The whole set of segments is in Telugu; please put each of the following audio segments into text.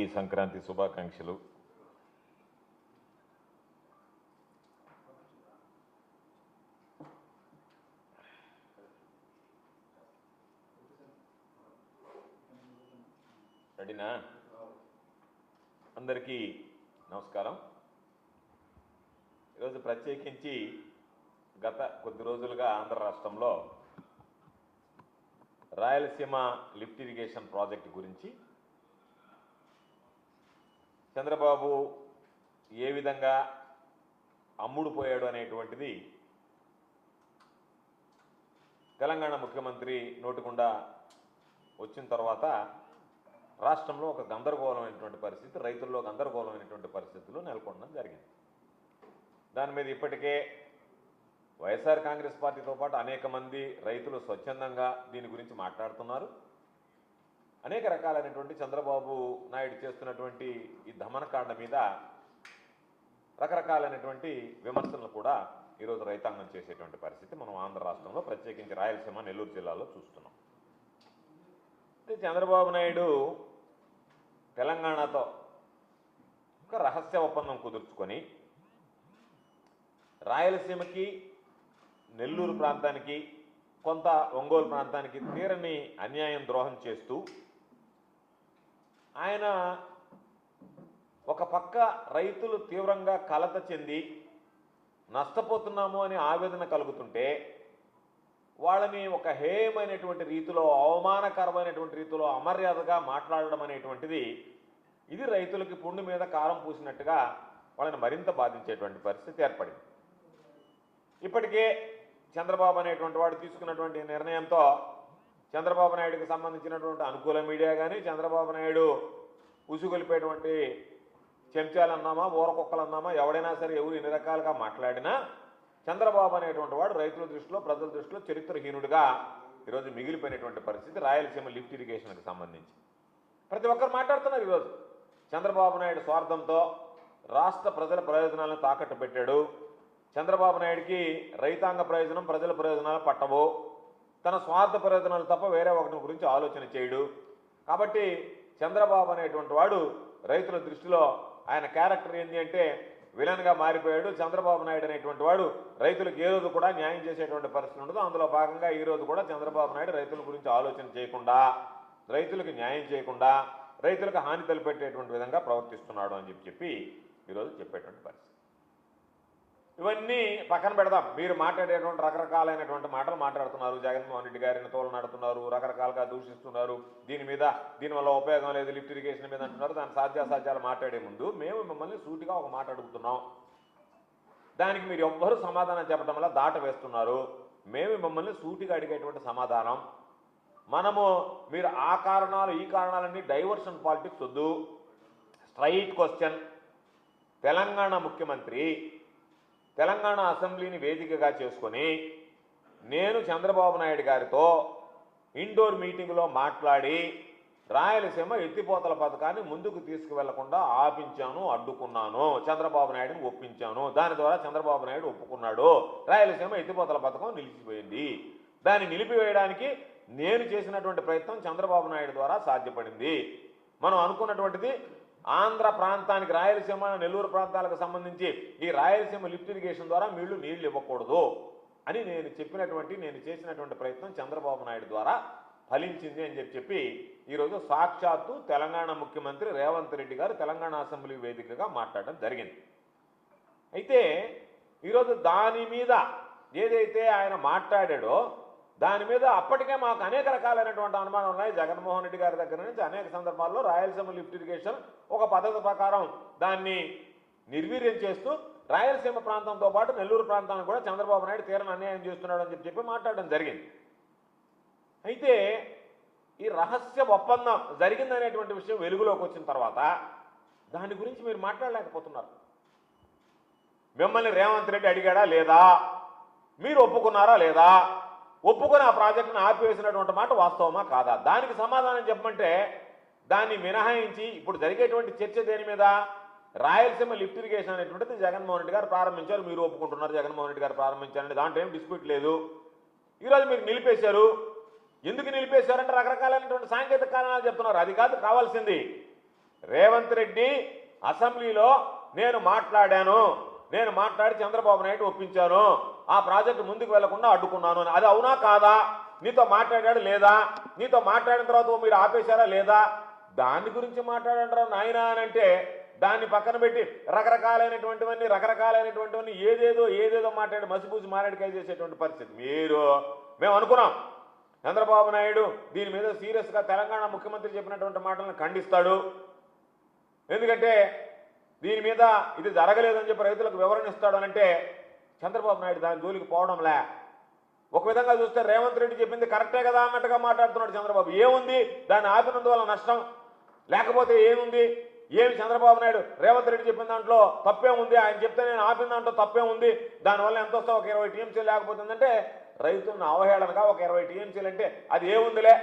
అందరికీ సంక్రాంతి శుభాకాంక్షలు. రెడీనా? అందరికీ నమస్కారం. ఈరోజు ప్రత్యేకించి గత కొద్ది రోజులుగా ఆంధ్ర రాష్ట్రంలో రాయలసీమ లిఫ్ట్ ఇరిగేషన్ ప్రాజెక్టు గురించి చంద్రబాబు ఏ విధంగా అమ్ముడుపోయాడు అనేటువంటిది తెలంగాణ ముఖ్యమంత్రి నోటిగుండా వచ్చిన తర్వాత రాష్ట్రంలో ఒక గందరగోళమైనటువంటి పరిస్థితి, రైతుల్లో గందరగోళమైనటువంటి పరిస్థితులు నెలకొనడం జరిగింది. దాని మీద ఇప్పటికే వైఎస్ఆర్ కాంగ్రెస్ పార్టీతో పాటు అనేక మంది రైతులు స్వచ్ఛందంగా దీని గురించి మాట్లాడుతున్నారు. అనేక రకాలైనటువంటి చంద్రబాబు నాయుడు చేస్తున్నటువంటి ఈ దమనకాండ మీద రకరకాలైనటువంటి విమర్శలు కూడా ఈరోజు రైతాంగం చేసేటువంటి పరిస్థితి మనం ఆంధ్ర రాష్ట్రంలో ప్రత్యేకించి రాయలసీమ, నెల్లూరు జిల్లాలో చూస్తున్నాం. చంద్రబాబు నాయుడు తెలంగాణతో ఒక రహస్య ఒప్పందం కుదుర్చుకొని రాయలసీమకి, నెల్లూరు ప్రాంతానికి, కొంత ఒంగోలు ప్రాంతానికి తీరని అన్యాయం, ద్రోహం చేస్తూ ఆయన ఒక పక్క రైతులు తీవ్రంగా కలత చెంది నష్టపోతున్నాము అని ఆవేదన కలుగుతుంటే వాళ్ళని ఒక హేయమైనటువంటి రీతిలో, అవమానకరమైనటువంటి రీతిలో అమర్యాదగా మాట్లాడడం అనేటువంటిది ఇది రైతులకి పుండు మీద కారం పూసినట్టుగా వాళ్ళని మరింత బాధించేటువంటి పరిస్థితి ఏర్పడింది. ఇప్పటికే చంద్రబాబు అనేటువంటి వాడు తీసుకున్నటువంటి నిర్ణయంతో చంద్రబాబు నాయుడుకి సంబంధించినటువంటి అనుకూల మీడియా కానీ, చంద్రబాబు నాయుడు ఉసుగొలిపేటువంటి చెంచాలన్నామా, ఊరకొక్కలన్నామా, ఎవడైనా సరే ఎవరు ఎన్ని రకాలుగా మాట్లాడినా చంద్రబాబు అనేటువంటి వాడు రైతుల దృష్టిలో, ప్రజల దృష్టిలో చరిత్రహీనుడిగా ఈరోజు మిగిలిపోయినటువంటి పరిస్థితి రాయలసీమ లిఫ్ట్ ఇరిగేషన్కి సంబంధించి ప్రతి ఒక్కరు మాట్లాడుతున్నారు. ఈరోజు చంద్రబాబు నాయుడు స్వార్థంతో రాష్ట్ర ప్రజల ప్రయోజనాలను తాకట్టు పెట్టాడు. చంద్రబాబు నాయుడికి రైతాంగ ప్రయోజనం, ప్రజల ప్రయోజనాలు పట్టవు. తన స్వార్థ ప్రయోజనాలు తప్ప వేరే ఒకటి గురించి ఆలోచన చేయడు. కాబట్టి చంద్రబాబు అనేటువంటి వాడు రైతుల దృష్టిలో ఆయన క్యారెక్టర్ ఏంటి అంటే విలన్గా మారిపోయాడు. చంద్రబాబు నాయుడు అనేటువంటి వాడు రైతులకు ఏ రోజు కూడా న్యాయం చేసేటువంటి పరిస్థితి ఉండదు. అందులో భాగంగా ఈరోజు కూడా చంద్రబాబు నాయుడు రైతుల గురించి ఆలోచన చేయకుండా, రైతులకు న్యాయం చేయకుండా, రైతులకు హాని తలపెట్టేటువంటి విధంగా ప్రవర్తిస్తున్నాడు అని చెప్పి ఈరోజు చెప్పేటువంటి పరిస్థితి. ఇవన్నీ పక్కన పెడదాం. మీరు మాట్లాడేటువంటి రకరకాలైనటువంటి మాటలు మాట్లాడుతున్నారు. జగన్మోహన్ రెడ్డి గారిని తోలనాడుతున్నారు, రకరకాలుగా దూషిస్తున్నారు. దీనివల్ల ఉపయోగం లేదు, లిఫ్ట్ ఇరిగేషన్ మీద అంటున్నారు. దాని సాధ్యాసాధ్యాలు మాట్లాడే ముందు మేము మిమ్మల్ని సూటిగా ఒక మాట అడుగుతున్నాం. దానికి మీరు ఎవ్వరూ సమాధానం చెప్పడం వల్ల దాట వేస్తున్నారు. మేము మిమ్మల్ని సూటిగా అడిగేటువంటి సమాధానం, మీరు ఆ కారణాలు ఈ కారణాలన్నీ డైవర్షన్ పాలిటిక్స్ వద్దు. Straight question. తెలంగాణ ముఖ్యమంత్రి తెలంగాణ అసెంబ్లీని వేదికగా చేసుకొని నేను చంద్రబాబు నాయుడు గారితో ఇండోర్ మీటింగ్లో మాట్లాడి రాయలసీమ ఎత్తిపోతల పథకాన్ని ముందుకు తీసుకువెళ్లకుండా ఆపించాను, అడ్డుకున్నాను, చంద్రబాబు నాయుడుని ఒప్పించాను. దాని ద్వారా చంద్రబాబు నాయుడు ఒప్పుకున్నాడు. రాయలసీమ ఎత్తిపోతల పథకం నిలిచిపోయింది. దాన్ని నిలిపివేయడానికి నేను చేసినటువంటి ప్రయత్నం చంద్రబాబు నాయుడు ద్వారా సాధ్యపడింది. మనం అనుకున్నటువంటిది ఆంధ్ర ప్రాంతానికి, రాయలసీమ, నెల్లూరు ప్రాంతాలకు సంబంధించి ఈ రాయలసీమ లిఫ్ట్ ఇరిగేషన్ ద్వారా నీళ్లు ఇవ్వకూడదు అని నేను చేసినటువంటి ప్రయత్నం చంద్రబాబు నాయుడు ద్వారా ఫలించింది అని చెప్పి ఈరోజు సాక్షాత్తు తెలంగాణ ముఖ్యమంత్రి రేవంత్ రెడ్డి గారు తెలంగాణ అసెంబ్లీ వేదికగా మాట్లాడడం జరిగింది. అయితే ఈరోజు దాని మీద ఏదైతే ఆయన మాట్లాడాడో దాని మీద అప్పటికే మాకు అనేక రకాలైనటువంటి అనుమానాలు ఉన్నాయి. జగన్మోహన్ రెడ్డి గారి దగ్గర నుంచి అనేక సందర్భాల్లో రాయలసీమ లిఫ్ట్ ఇరిగేషన్ ఒక పద్ధతి ప్రకారం దాన్ని నిర్వీర్యం చేస్తూ రాయలసీమ ప్రాంతంతో పాటు నెల్లూరు ప్రాంతానికి కూడా చంద్రబాబు నాయుడు తీరని అన్యాయం చేస్తున్నాడు అని చెప్పి మాట్లాడడం జరిగింది. అయితే ఈ రహస్య ఒప్పందం జరిగిందనేటువంటి విషయం వెలుగులోకి వచ్చిన తర్వాత దాని గురించి మీరు మాట్లాడలేకపోతున్నారు. మిమ్మల్ని రేవంత్ రెడ్డి అడిగాడా లేదా? మీరు ఒప్పుకున్నారా లేదా? ఒప్పుకొని ఆ ప్రాజెక్టును ఆపివేసినటువంటి మాట వాస్తవమా కాదా? దానికి సమాధానం చెప్పమంటే దాన్ని మినహాయించి ఇప్పుడు జరిగేటువంటి చర్చ దేని మీద? రాయలసీమ లిఫ్ట్ ఇరిగేషన్ అనేటువంటిది జగన్మోహన్ రెడ్డి గారు ప్రారంభించారు, మీరు ఒప్పుకుంటున్నారు. జగన్మోహన్ రెడ్డి గారు ప్రారంభించారంటే దాంట్లో ఏం డిస్ప్యూట్ లేదు. ఈరోజు మీరు నిలిపేశారు. ఎందుకు నిలిపేశారంటే రకరకాలైనటువంటి సాంకేతిక కారణాలు చెప్తున్నారు. అది కాదు కావాల్సింది. రేవంత్ రెడ్డి అసెంబ్లీలో నేను మాట్లాడి చంద్రబాబు నాయుడు ఒప్పించాను, ఆ ప్రాజెక్టు ముందుకు వెళ్లకుండా అడ్డుకున్నాను అని. అది అవునా కాదా? నీతో మాట్లాడాడు లేదా? నీతో మాట్లాడిన తర్వాత మీరు ఆపేశారా లేదా? దాని గురించి మాట్లాడంటారా నాయనా అని అంటే దాన్ని పక్కన పెట్టి రకరకాలైనటువంటివన్నీ ఏదేదో మాట్లాడి మసిపూసి మారేడుకాయ చేసేటువంటి పరిస్థితి. మేము అనుకున్నాం చంద్రబాబు నాయుడు దీని మీద సీరియస్గా తెలంగాణ ముఖ్యమంత్రి చెప్పినటువంటి మాటలను ఖండిస్తాడు. ఎందుకంటే దీని మీద ఇది జరగలేదని చెప్పి రైతులకు వివరణ ఇస్తాడు అంటే చంద్రబాబు నాయుడు దాని జోలికి పోవడంలే. ఒక విధంగా చూస్తే రేవంత్ రెడ్డి చెప్పింది కరెక్టే కదా అన్నట్టుగా మాట్లాడుతున్నాడు చంద్రబాబు. ఏముంది దాన్ని ఆపినందువల్ల నష్టం? లేకపోతే ఏముంది? ఏమి చంద్రబాబు నాయుడు రేవంత్ రెడ్డి చెప్పిన దాంట్లో తప్పే ఉంది, ఆయన చెప్తే నేను ఆపిన దాంట్లో తప్పే ఉంది, దానివల్ల ఎంత వస్తా ఒక 20 టీఎంసీలు లేకపోతుందంటే రైతులను అవహేళనగా ఒక 20 టీఎంసీలు అంటే అది ఏముందిలే,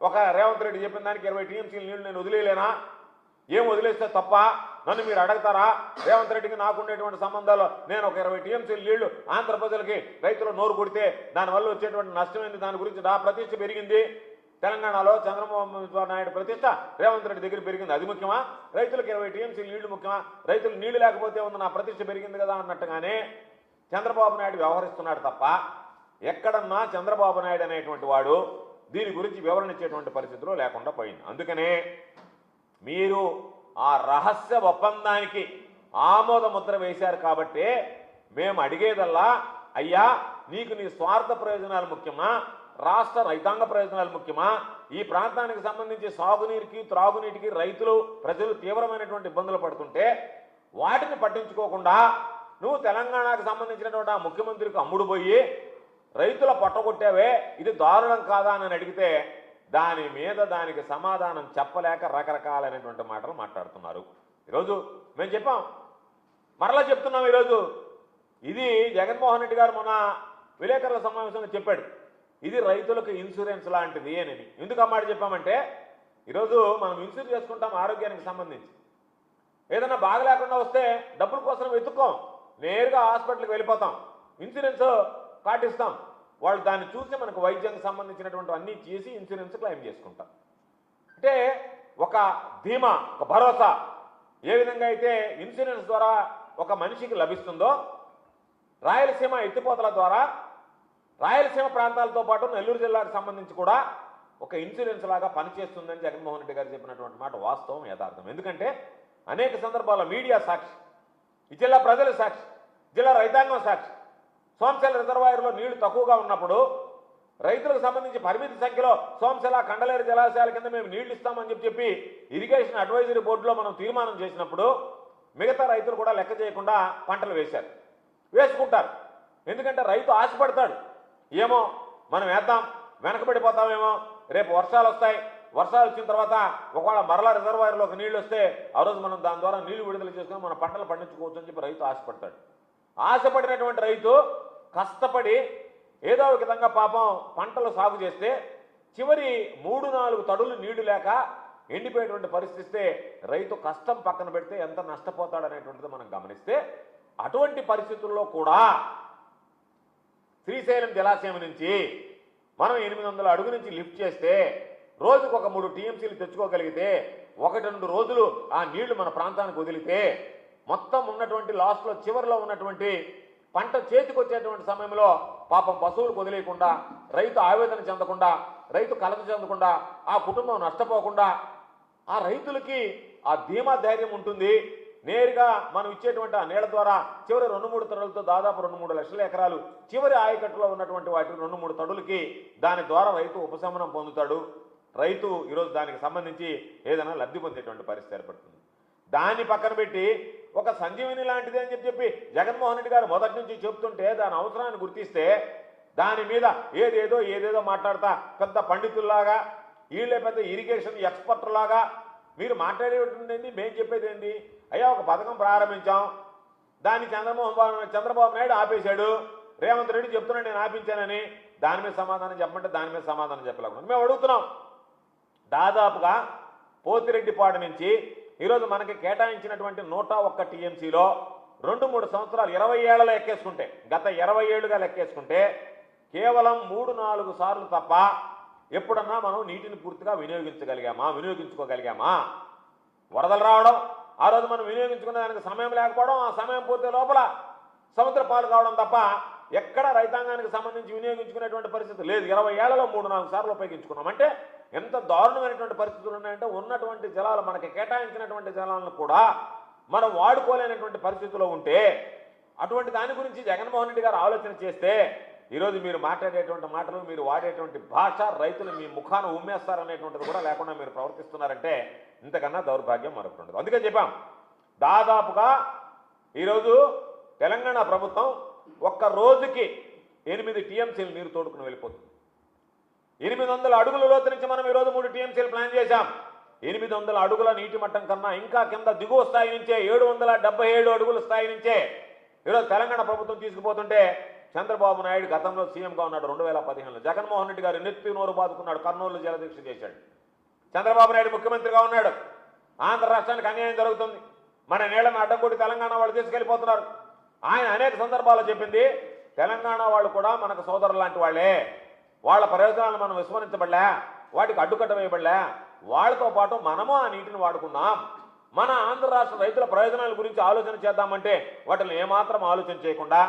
ఒక రేవంత్ రెడ్డి చెప్పిన దానికి 20 టీఎంసీలు నీళ్లు నేను వదిలేలేనా? ఏం వదిలేస్తే తప్ప? నన్ను మీరు అడుగుతారా? రేవంత్ రెడ్డికి నాకు ఉండేటువంటి సంబంధాలు నేను ఒక 20 టీఎంసీలు నీళ్లు ఆంధ్ర ప్రజలకి రైతులు నోరు కొడితే దానివల్ల వచ్చేటువంటి నష్టం ఏంది? దాని గురించి నా ప్రతిష్ట పెరిగింది. తెలంగాణలో చంద్రబాబు నాయుడు ప్రతిష్ట రేవంత్ రెడ్డి దగ్గర పెరిగింది, అది ముఖ్యమా? రైతులకు 20 టీఎంసీలు నీళ్లు ముఖ్యమా? రైతులు నీళ్లు లేకపోతే ఉంది నా ప్రతిష్ట పెరిగింది కదా అన్నట్టుగానే చంద్రబాబు నాయుడు వ్యవహరిస్తున్నాడు తప్ప ఎక్కడన్నా చంద్రబాబు నాయుడు అనేటువంటి వాడు దీని గురించి వివరణ ఇచ్చేటువంటి పరిస్థితిలో లేకుండా పోయింది. అందుకనే మీరు ఆ రహస్య ఒప్పందానికి ఆమోద ముద్ర వేశారు కాబట్టి మేము అడిగేదల్లా, అయ్యా నీకు నీ స్వార్థ ప్రయోజనాలు ముఖ్యమా, రాష్ట్ర రైతాంగ ప్రయోజనాలు ముఖ్యమా? ఈ ప్రాంతానికి సంబంధించి సాగునీటికి త్రాగునీటికి రైతులు ప్రజలు తీవ్రమైనటువంటి ఇబ్బందులు పడుతుంటే వాటిని పట్టించుకోకుండా నువ్వు తెలంగాణకు సంబంధించినటువంటి ఆ ముఖ్యమంత్రికి అమ్ముడు పోయి రైతుల పట్టగొట్టావే, ఇది దారుణం కాదా అని అడిగితే దాని మీద దానికి సమాధానం చెప్పలేక రకరకాలైనటువంటి మాటలు మాట్లాడుతున్నారు. ఈరోజు మేము చెప్పాం, మరలా చెప్తున్నాం. ఈరోజు ఇది జగన్మోహన్ రెడ్డి గారు మొన్న విలేకరుల సమావేశంలో చెప్పాడు, ఇది రైతులకు ఇన్సూరెన్స్ లాంటిది అని. ఎందుకు ఆ మాట చెప్పామంటే ఈరోజు మనం ఇన్సూరెన్స్ చేసుకుంటాం ఆరోగ్యానికి సంబంధించి. ఏదైనా బాగలేకుండా వస్తే డబ్బుల కోసం వెతుక్కోం, నేరుగా హాస్పిటల్కి వెళ్ళిపోతాం, ఇన్సూరెన్స్ కాటిస్తాం, వాళ్ళు దాన్ని చూసి మనకు వైద్యానికి సంబంధించినటువంటి అన్నీ చేసి ఇన్సూరెన్స్ క్లెయిమ్ చేసుకుంటాం. అంటే ఒక ధీమా, ఒక భరోసా ఏ విధంగా అయితే ఇన్సూరెన్స్ ద్వారా ఒక మనిషికి లభిస్తుందో రాయలసీమ ఎత్తిపోతల ద్వారా రాయలసీమ ప్రాంతాలతో పాటు నెల్లూరు జిల్లాకు సంబంధించి కూడా ఒక ఇన్సూరెన్స్ లాగా పనిచేస్తుందని జగన్మోహన్ రెడ్డి గారు చెప్పినటువంటి మాట వాస్తవం, యథార్థం. ఎందుకంటే అనేక సందర్భాల్లో మీడియా సాక్షి, ఈ జిల్లా ప్రజల సాక్షి, జిల్లా రైతాంగం సాక్షి. సోమశిల రిజర్వాయర్లో నీళ్లు తక్కువగా ఉన్నప్పుడు రైతులకు సంబంధించి పరిమిత సంఖ్యలో సోమశిల కండలేరు జలాశయాల కింద మేము నీళ్లు ఇస్తామని చెప్పి ఇరిగేషన్ అడ్వైజరీ బోర్డులో మనం తీర్మానం చేసినప్పుడు మిగతా రైతులు కూడా లెక్క చేయకుండా పంటలు వేసుకుంటారు. ఎందుకంటే రైతు ఆశపడతాడు, ఏమో మనం వేద్దాం వెనకబడిపోతామేమో, రేపు వర్షాలు వస్తాయి, వర్షాలు వచ్చిన తర్వాత ఒకవేళ మరలా రిజర్వాయర్లోకి నీళ్లు వస్తే ఆ రోజు మనం దాని ద్వారా నీళ్లు విడుదల చేసుకుని మన పంటలు పండించుకోవచ్చు అని చెప్పి రైతు ఆశపడతాడు. ఆశపడినటువంటి రైతు కష్టపడి ఏదో ఒక విధంగా పాపం పంటలు సాగు చేస్తే చివరి 3-4 తడులు నీళ్లు లేక ఎండిపోయేటువంటి పరిస్థితి రైతు కష్టం పక్కన పెడితే ఎంత నష్టపోతాడనేటువంటిది మనం గమనిస్తే, అటువంటి పరిస్థితుల్లో కూడా శ్రీశైలం జలాశయం నుంచి మనం 800 అడుగు నుంచి లిఫ్ట్ చేస్తే రోజుకు ఒక 3 టీఎంసీలు తెచ్చుకోగలిగితే 1-2 రోజులు ఆ నీళ్లు మన ప్రాంతానికి వదిలితే మొత్తం ఉన్నటువంటి లాస్ట్లో చివరిలో ఉన్నటువంటి పంట చేతికి వచ్చేటువంటి సమయంలో పాపం పశువులకు వదిలేయకుండా, రైతు ఆవేదన చెందకుండా, రైతు కలత చెందకుండా, ఆ కుటుంబం నష్టపోకుండా ఆ రైతులకి ఆ ధీమా ధైర్యం ఉంటుంది. నేరుగా మనం ఇచ్చేటువంటి ఆ నీళ్ల ద్వారా చివరి 2-3 తడులతో దాదాపు 2-3 లక్షల ఎకరాలు చివరి ఆయకట్టులో ఉన్నటువంటి వాటి 2-3 తడులకి దాని ద్వారా రైతు ఉపశమనం పొందుతాడు. రైతు ఈరోజు దానికి సంబంధించి ఏదైనా లబ్ధి పొందేటువంటి పరిస్థితి ఏర్పడుతుంది. దాన్ని పక్కన పెట్టి ఒక సంజీవిని లాంటిది అని చెప్పి జగన్మోహన్ రెడ్డి గారు మొదటి నుంచి చెప్తుంటే దాని అవసరాన్ని గుర్తిస్తే దాని మీద ఏదేదో మాట్లాడతా పెద్ద పండితుల్లాగా, వీళ్ళే పెద్ద ఇరిగేషన్ ఎక్స్పర్ట్ లాగా మీరు మాట్లాడేటువంటి ఏంటి, మేము చెప్పేది ఏంటి? అయ్యా ఒక పథకం ప్రారంభించాం, దాన్ని చంద్రబాబు నాయుడు ఆపేశాడు, రేవంత్ రెడ్డి చెప్తున్నాడు నేను ఆపించానని, దాని మీద సమాధానం చెప్పమంటే దాని మీద సమాధానం చెప్పలేకుండా మేము అడుగుతున్నాం. దాదాపుగా పోతిరెడ్డిపాడు నుంచి ఈరోజు మనకి కేటాయించినటువంటి 101 టీఎంసీలో 2-3 సంవత్సరాలు 20 ఏళ్లలో ఎక్కేసుకుంటే, గత 20 ఏళ్లుగా లెక్కేసుకుంటే కేవలం 3-4 సార్లు తప్ప ఎప్పుడన్నా మనం నీటిని పూర్తిగా వినియోగించుకోగలిగామా? వరదలు రావడం, ఆ రోజు మనం వినియోగించుకునే దానికి సమయం లేకపోవడం, ఆ సమయం పూర్తి లోపల సముద్ర పాలు కావడం తప్ప ఎక్కడ రైతాంగానికి సంబంధించి వినియోగించుకునేటువంటి పరిస్థితి లేదు. 20 ఏళ్లలో 3-4 సార్లు ఉపయోగించుకున్నాం. అంటే ఎంత దారుణమైనటువంటి పరిస్థితులు ఉన్నాయంటే ఉన్నటువంటి జలాలు, మనకి కేటాయించినటువంటి జలాలను కూడా మనం వాడుకోలేనటువంటి పరిస్థితిలో ఉంటే అటువంటి దాని గురించి జగన్మోహన్ రెడ్డి గారు ఆలోచన చేస్తే ఈరోజు మీరు మాట్లాడేటువంటి మాటలు, మీరు వాడేటువంటి భాష రైతులు మీ ముఖాన ఉమ్మేస్తారనేటువంటిది కూడా లేకుండా మీరు ప్రవర్తిస్తున్నారంటే ఇంతకన్నా దౌర్భాగ్యం మరొకటి ఉండదు. అందుకే చెప్పాం, దాదాపుగా ఈరోజు తెలంగాణ ప్రభుత్వం ఒక్క రోజుకి 8 టీఎంసీలు నీరు తోడుకుని వెళ్ళిపోతుంది. 800 అడుగుల లోతు నుంచి మనం ఈరోజు 3 టీఎంసీలు ప్లాన్ చేశాం. 800 అడుగుల నీటి మట్టం కన్నా ఇంకా కింద దిగువ స్థాయి నుంచే 777 అడుగుల స్థాయి నుంచే ఈరోజు తెలంగాణ ప్రభుత్వం తీసుకుపోతుంటే చంద్రబాబు నాయుడు గతంలో సీఎంగా ఉన్నాడు 2015లో. జగన్మోహన్ రెడ్డి గారు నెత్తి నోరు బాదుకున్నాడు, కర్నూలు జలదీక్ష చేశాడు. చంద్రబాబు నాయుడు ముఖ్యమంత్రిగా ఉన్నాడు. ఆంధ్ర రాష్ట్రానికి అన్యాయం జరుగుతుంది, మన నీళ్లను అడ్డం కొట్టి తెలంగాణ వాళ్ళు తీసుకెళ్లిపోతున్నారు. ఆయన అనేక సందర్భాల్లో చెప్పింది, తెలంగాణ వాళ్ళు కూడా మనకు సోదరులు లాంటి వాళ్ళే, వాళ్ళ ప్రయోజనాలను మనం విస్మరించబడలే, వాటికి అడ్డుకట్ట వేయబడలే, వాళ్ళతో పాటు మనము ఆ నీటిని వాడుకుందాం, మన ఆంధ్ర రాష్ట్ర రైతుల ప్రయోజనాల గురించి ఆలోచన చేద్దామంటే వాటిని ఏమాత్రం ఆలోచన చేయకుండా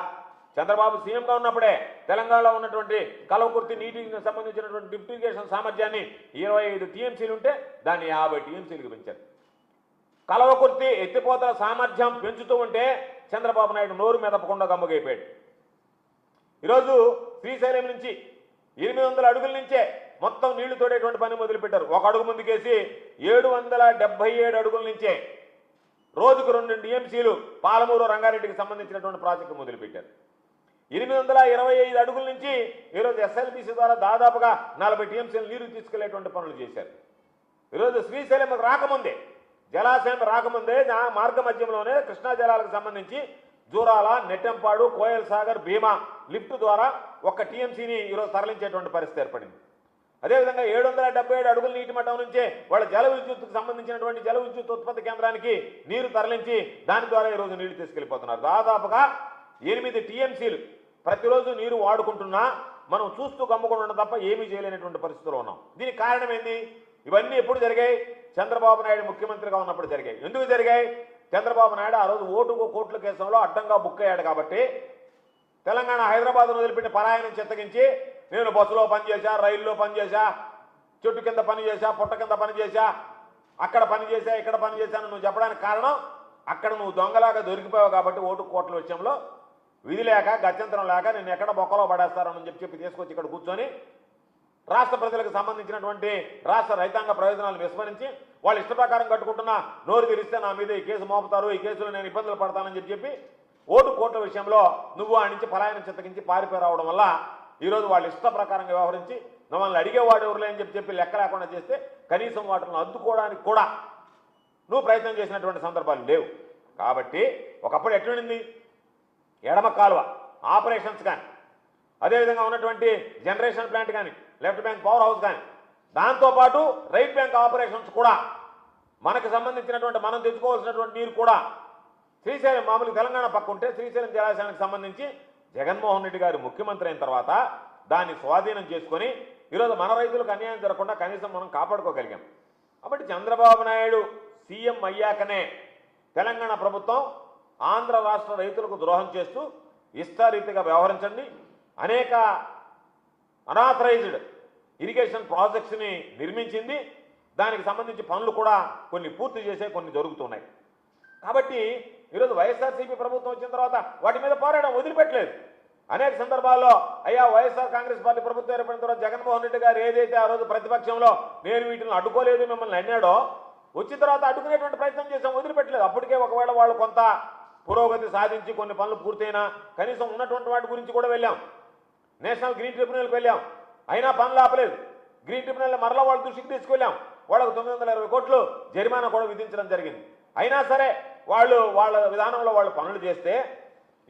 చంద్రబాబు సీఎంగా ఉన్నప్పుడే తెలంగాణలో ఉన్నటువంటి కలవకుర్తి నీటికి సంబంధించినటువంటి డ్రిప్ ఇరిగేషన్ సామర్థ్యాన్ని 25 టీఎంసీలు ఉంటే దాన్ని 50 టీఎంసీలకు పెంచారు. కలవకుర్తి ఎత్తిపోతల సామర్థ్యం పెంచుతూ ఉంటే చంద్రబాబు నాయుడు నోరు మెదపకుండా గమ్ముగైపోయాడు. ఈరోజు శ్రీశైలం నుంచి 800 అడుగుల నుంచే మొత్తం నీళ్లు తోడేటువంటి పని మొదలుపెట్టారు. ఒక అడుగు ముందుకేసి 777 అడుగుల నుంచే రోజుకు 2 టీఎంసీలు పాలమూరు రంగారెడ్డికి సంబంధించినటువంటి ప్రాజెక్టు మొదలుపెట్టారు. 825 అడుగుల నుంచి ఈరోజు ఎస్ఎల్బీసీ ద్వారా దాదాపుగా 40 టీఎంసీలు నీరు తీసుకెళ్లేటువంటి పనులు చేశారు. ఈరోజు శ్రీశైలం రాకముందే, జలాశయం రాకముందే మార్గ మధ్యంలోనే కృష్ణా జలాలకు సంబంధించి జూరాల, నెట్టెంపాడు, కోయల్ సాగర్, భీమా లిఫ్ట్ ద్వారా 1 టీఎంసీని ఈరోజు తరలించేటువంటి పరిస్థితి ఏర్పడింది. అదేవిధంగా 777 అడుగుల నీటి మట్టం నుంచే వాళ్ళ జల విద్యుత్తుకు సంబంధించినటువంటి జల విద్యుత్ ఉత్పత్తి కేంద్రానికి నీరు తరలించి దాని ద్వారా ఈరోజు నీళ్లు తీసుకెళ్లిపోతున్నారు. దాదాపుగా 8 టీఎంసీలు ప్రతిరోజు నీరు వాడుకుంటున్నా మనం చూస్తూ గమ్ముకుండా ఉండడం తప్ప ఏమీ చేయలేనటువంటి పరిస్థితిలో ఉన్నాం. దీనికి కారణం ఏంది? ఇవన్నీ ఎప్పుడు జరిగాయి? చంద్రబాబు నాయుడు ముఖ్యమంత్రిగా ఉన్నప్పుడు జరిగాయి. ఎందుకు జరిగాయి? చంద్రబాబు నాయుడు ఆ రోజు ఓటుకు కోట్ల కేసులో అడ్డంగా బుక్ అయ్యాడు కాబట్టి తెలంగాణ హైదరాబాద్ వదిలిపెట్టి పలాయనం చెత్తగించి నేను బస్సులో పనిచేశా, రైల్లో పనిచేశా, చెట్టు కింద పని చేశా, పుట్ట కింద పని చేశా, అక్కడ పని చేశా, ఇక్కడ పని చేశాను నువ్వు చెప్పడానికి కారణం అక్కడ నువ్వు దొంగలాగా దొరికిపోయావు కాబట్టి ఓటు కోట్ల విషయంలో విధి లేక గత్యంతరం లేక నేను ఎక్కడ బొక్కలో పడేస్తారని చెప్పి తీసుకొచ్చి ఇక్కడ కూర్చొని రాష్ట్ర ప్రజలకు సంబంధించినటువంటి రాష్ట్ర రైతాంగ ప్రయోజనాలు విస్మరించి వాళ్ళు ఇష్ట ప్రకారం కట్టుకుంటున్నా నోరు తెరిస్తే నా మీద ఈ కేసు మోపుతారు, ఈ కేసులో నేను ఇబ్బందులు పడతానని చెప్పి ఓటు కోట్ల విషయంలో నువ్వు ఆ నుంచి పలాయనం చిత్తగించి పారిపోయి రావడం వల్ల ఈరోజు వాళ్ళు ఇష్ట ప్రకారంగా వ్యవహరించి మమ్మల్ని అడిగేవాడు ఎవరులే అని చెప్పి లెక్క లేకుండా చేస్తే కనీసం వాటిని అద్దుకోవడానికి కూడా నువ్వు ప్రయత్నం చేసినటువంటి సందర్భాలు లేవు. కాబట్టి ఒకప్పుడు ఎట్లుండింది? ఎడమ కాలువ ఆపరేషన్స్ కానీ, అదేవిధంగా ఉన్నటువంటి జనరేషన్ ప్లాంట్ కానీ, లెఫ్ట్ బ్యాంక్ పవర్ హౌస్ కానీ, దాంతోపాటు రైట్ బ్యాంక్ ఆపరేషన్స్ కూడా మనకు సంబంధించినటువంటి మనం తెచ్చుకోవాల్సినటువంటి నీరు కూడా శ్రీశైలం మామూలు తెలంగాణ పక్క ఉంటే శ్రీశైలం జలాశయానికి సంబంధించి జగన్మోహన్ రెడ్డి గారు ముఖ్యమంత్రి అయిన తర్వాత దాన్ని స్వాధీనం చేసుకొని ఈరోజు మన రైతులకు అన్యాయం జరగకుండా కనీసం మనం కాపాడుకోగలిగాం. కాబట్టి చంద్రబాబు నాయుడు సీఎం అయ్యాకనే తెలంగాణ ప్రభుత్వం ఆంధ్ర రాష్ట్ర రైతులకు ద్రోహం చేస్తూ ఇష్టారీతిగా వ్యవహరించండి, అనేక అనాథరైజ్డ్ ఇరిగేషన్ ప్రాజెక్ట్స్ని నిర్మించింది, దానికి సంబంధించి పనులు కూడా కొన్ని పూర్తి చేసే కొన్ని జరుగుతున్నాయి. కాబట్టి ఈరోజు వైఎస్ఆర్సీపీ ప్రభుత్వం వచ్చిన తర్వాత వాటి మీద పోరాటం వదిలిపెట్టలేదు. అనేక సందర్భాల్లో అయ్యా వైఎస్ఆర్ కాంగ్రెస్ పార్టీ ప్రభుత్వం ఏర్పడిన తర్వాత జగన్మోహన్ రెడ్డి గారు ఏదైతే ఆ రోజు ప్రతిపక్షంలో నేను వీటిని అడ్డుకోలేదు మిమ్మల్ని అన్నాడో వచ్చిన తర్వాత అడ్డుకునేటువంటి ప్రయత్నం చేసాం, వదిలిపెట్టలేదు. అప్పటికే ఒకవేళ వాళ్ళు కొంత పురోగతి సాధించి కొన్ని పనులు పూర్తయినా కనీసం ఉన్నటువంటి వాటి గురించి కూడా వెళ్ళాం, నేషనల్ గ్రీన్ ట్రిబ్యునల్కి వెళ్ళాం, అయినా పనులు ఆపలేదు. గ్రీన్ ట్రిబ్యునల్ మరలా వాళ్ళ దృష్టికి తీసుకెళ్ళాం, వాళ్ళకు 920 కోట్లు జరిమానా కూడా విధించడం జరిగింది. అయినా సరే వాళ్ళ విధానంలో వాళ్ళు పనులు చేస్తే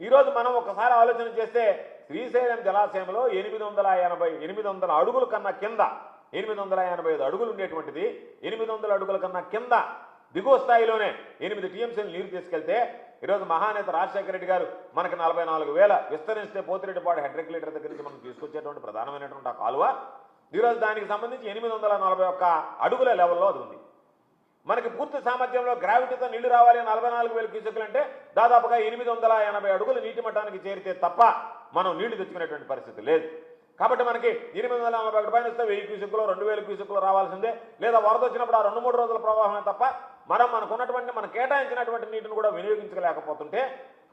ఈరోజు మనం ఒకసారి ఆలోచన చేస్తే శ్రీశైలం జలాశయంలో 800 అడుగుల కన్నా కింద 885 అడుగులు ఉండేటువంటిది 800 అడుగుల కన్నా కింద దిగువ స్థాయిలోనే 8 టీఎంసీలు నీరు తీసుకెళ్తే ఈరోజు మహానేత రాజశేఖర రెడ్డి గారు మనకి 44,000 విస్తరిస్తే పోతిరెడ్డిపాడు హెడ్ రెగ్యులేటర్ దగ్గర నుంచి మనం తీసుకొచ్చేటువంటి ప్రధానమైనటువంటి ఆ కాలువ ఈరోజు దానికి సంబంధించి 841 అడుగుల లెవెల్లో అది ఉంది. మనకి పూర్తి సామర్థ్యంలో గ్రావిటీతో నీళ్లు రావాలి 44,000 క్యూసెక్లు అంటే దాదాపుగా 880 అడుగులు నీటి మట్టానికి చేరితే తప్ప మనం నీళ్లు తెచ్చుకునేటువంటి పరిస్థితి లేదు. కాబట్టి మనకి 841 పైన వస్తే 1000 క్యూసెక్లు 2000 క్యూసెక్లు రావాల్సిందే, లేదా వరద వచ్చినప్పుడు ఆ 2-3 రోజుల ప్రవాహమే తప్ప మనం కేటాయించినటువంటి నీటిని కూడా వినియోగించలేకపోతుంటే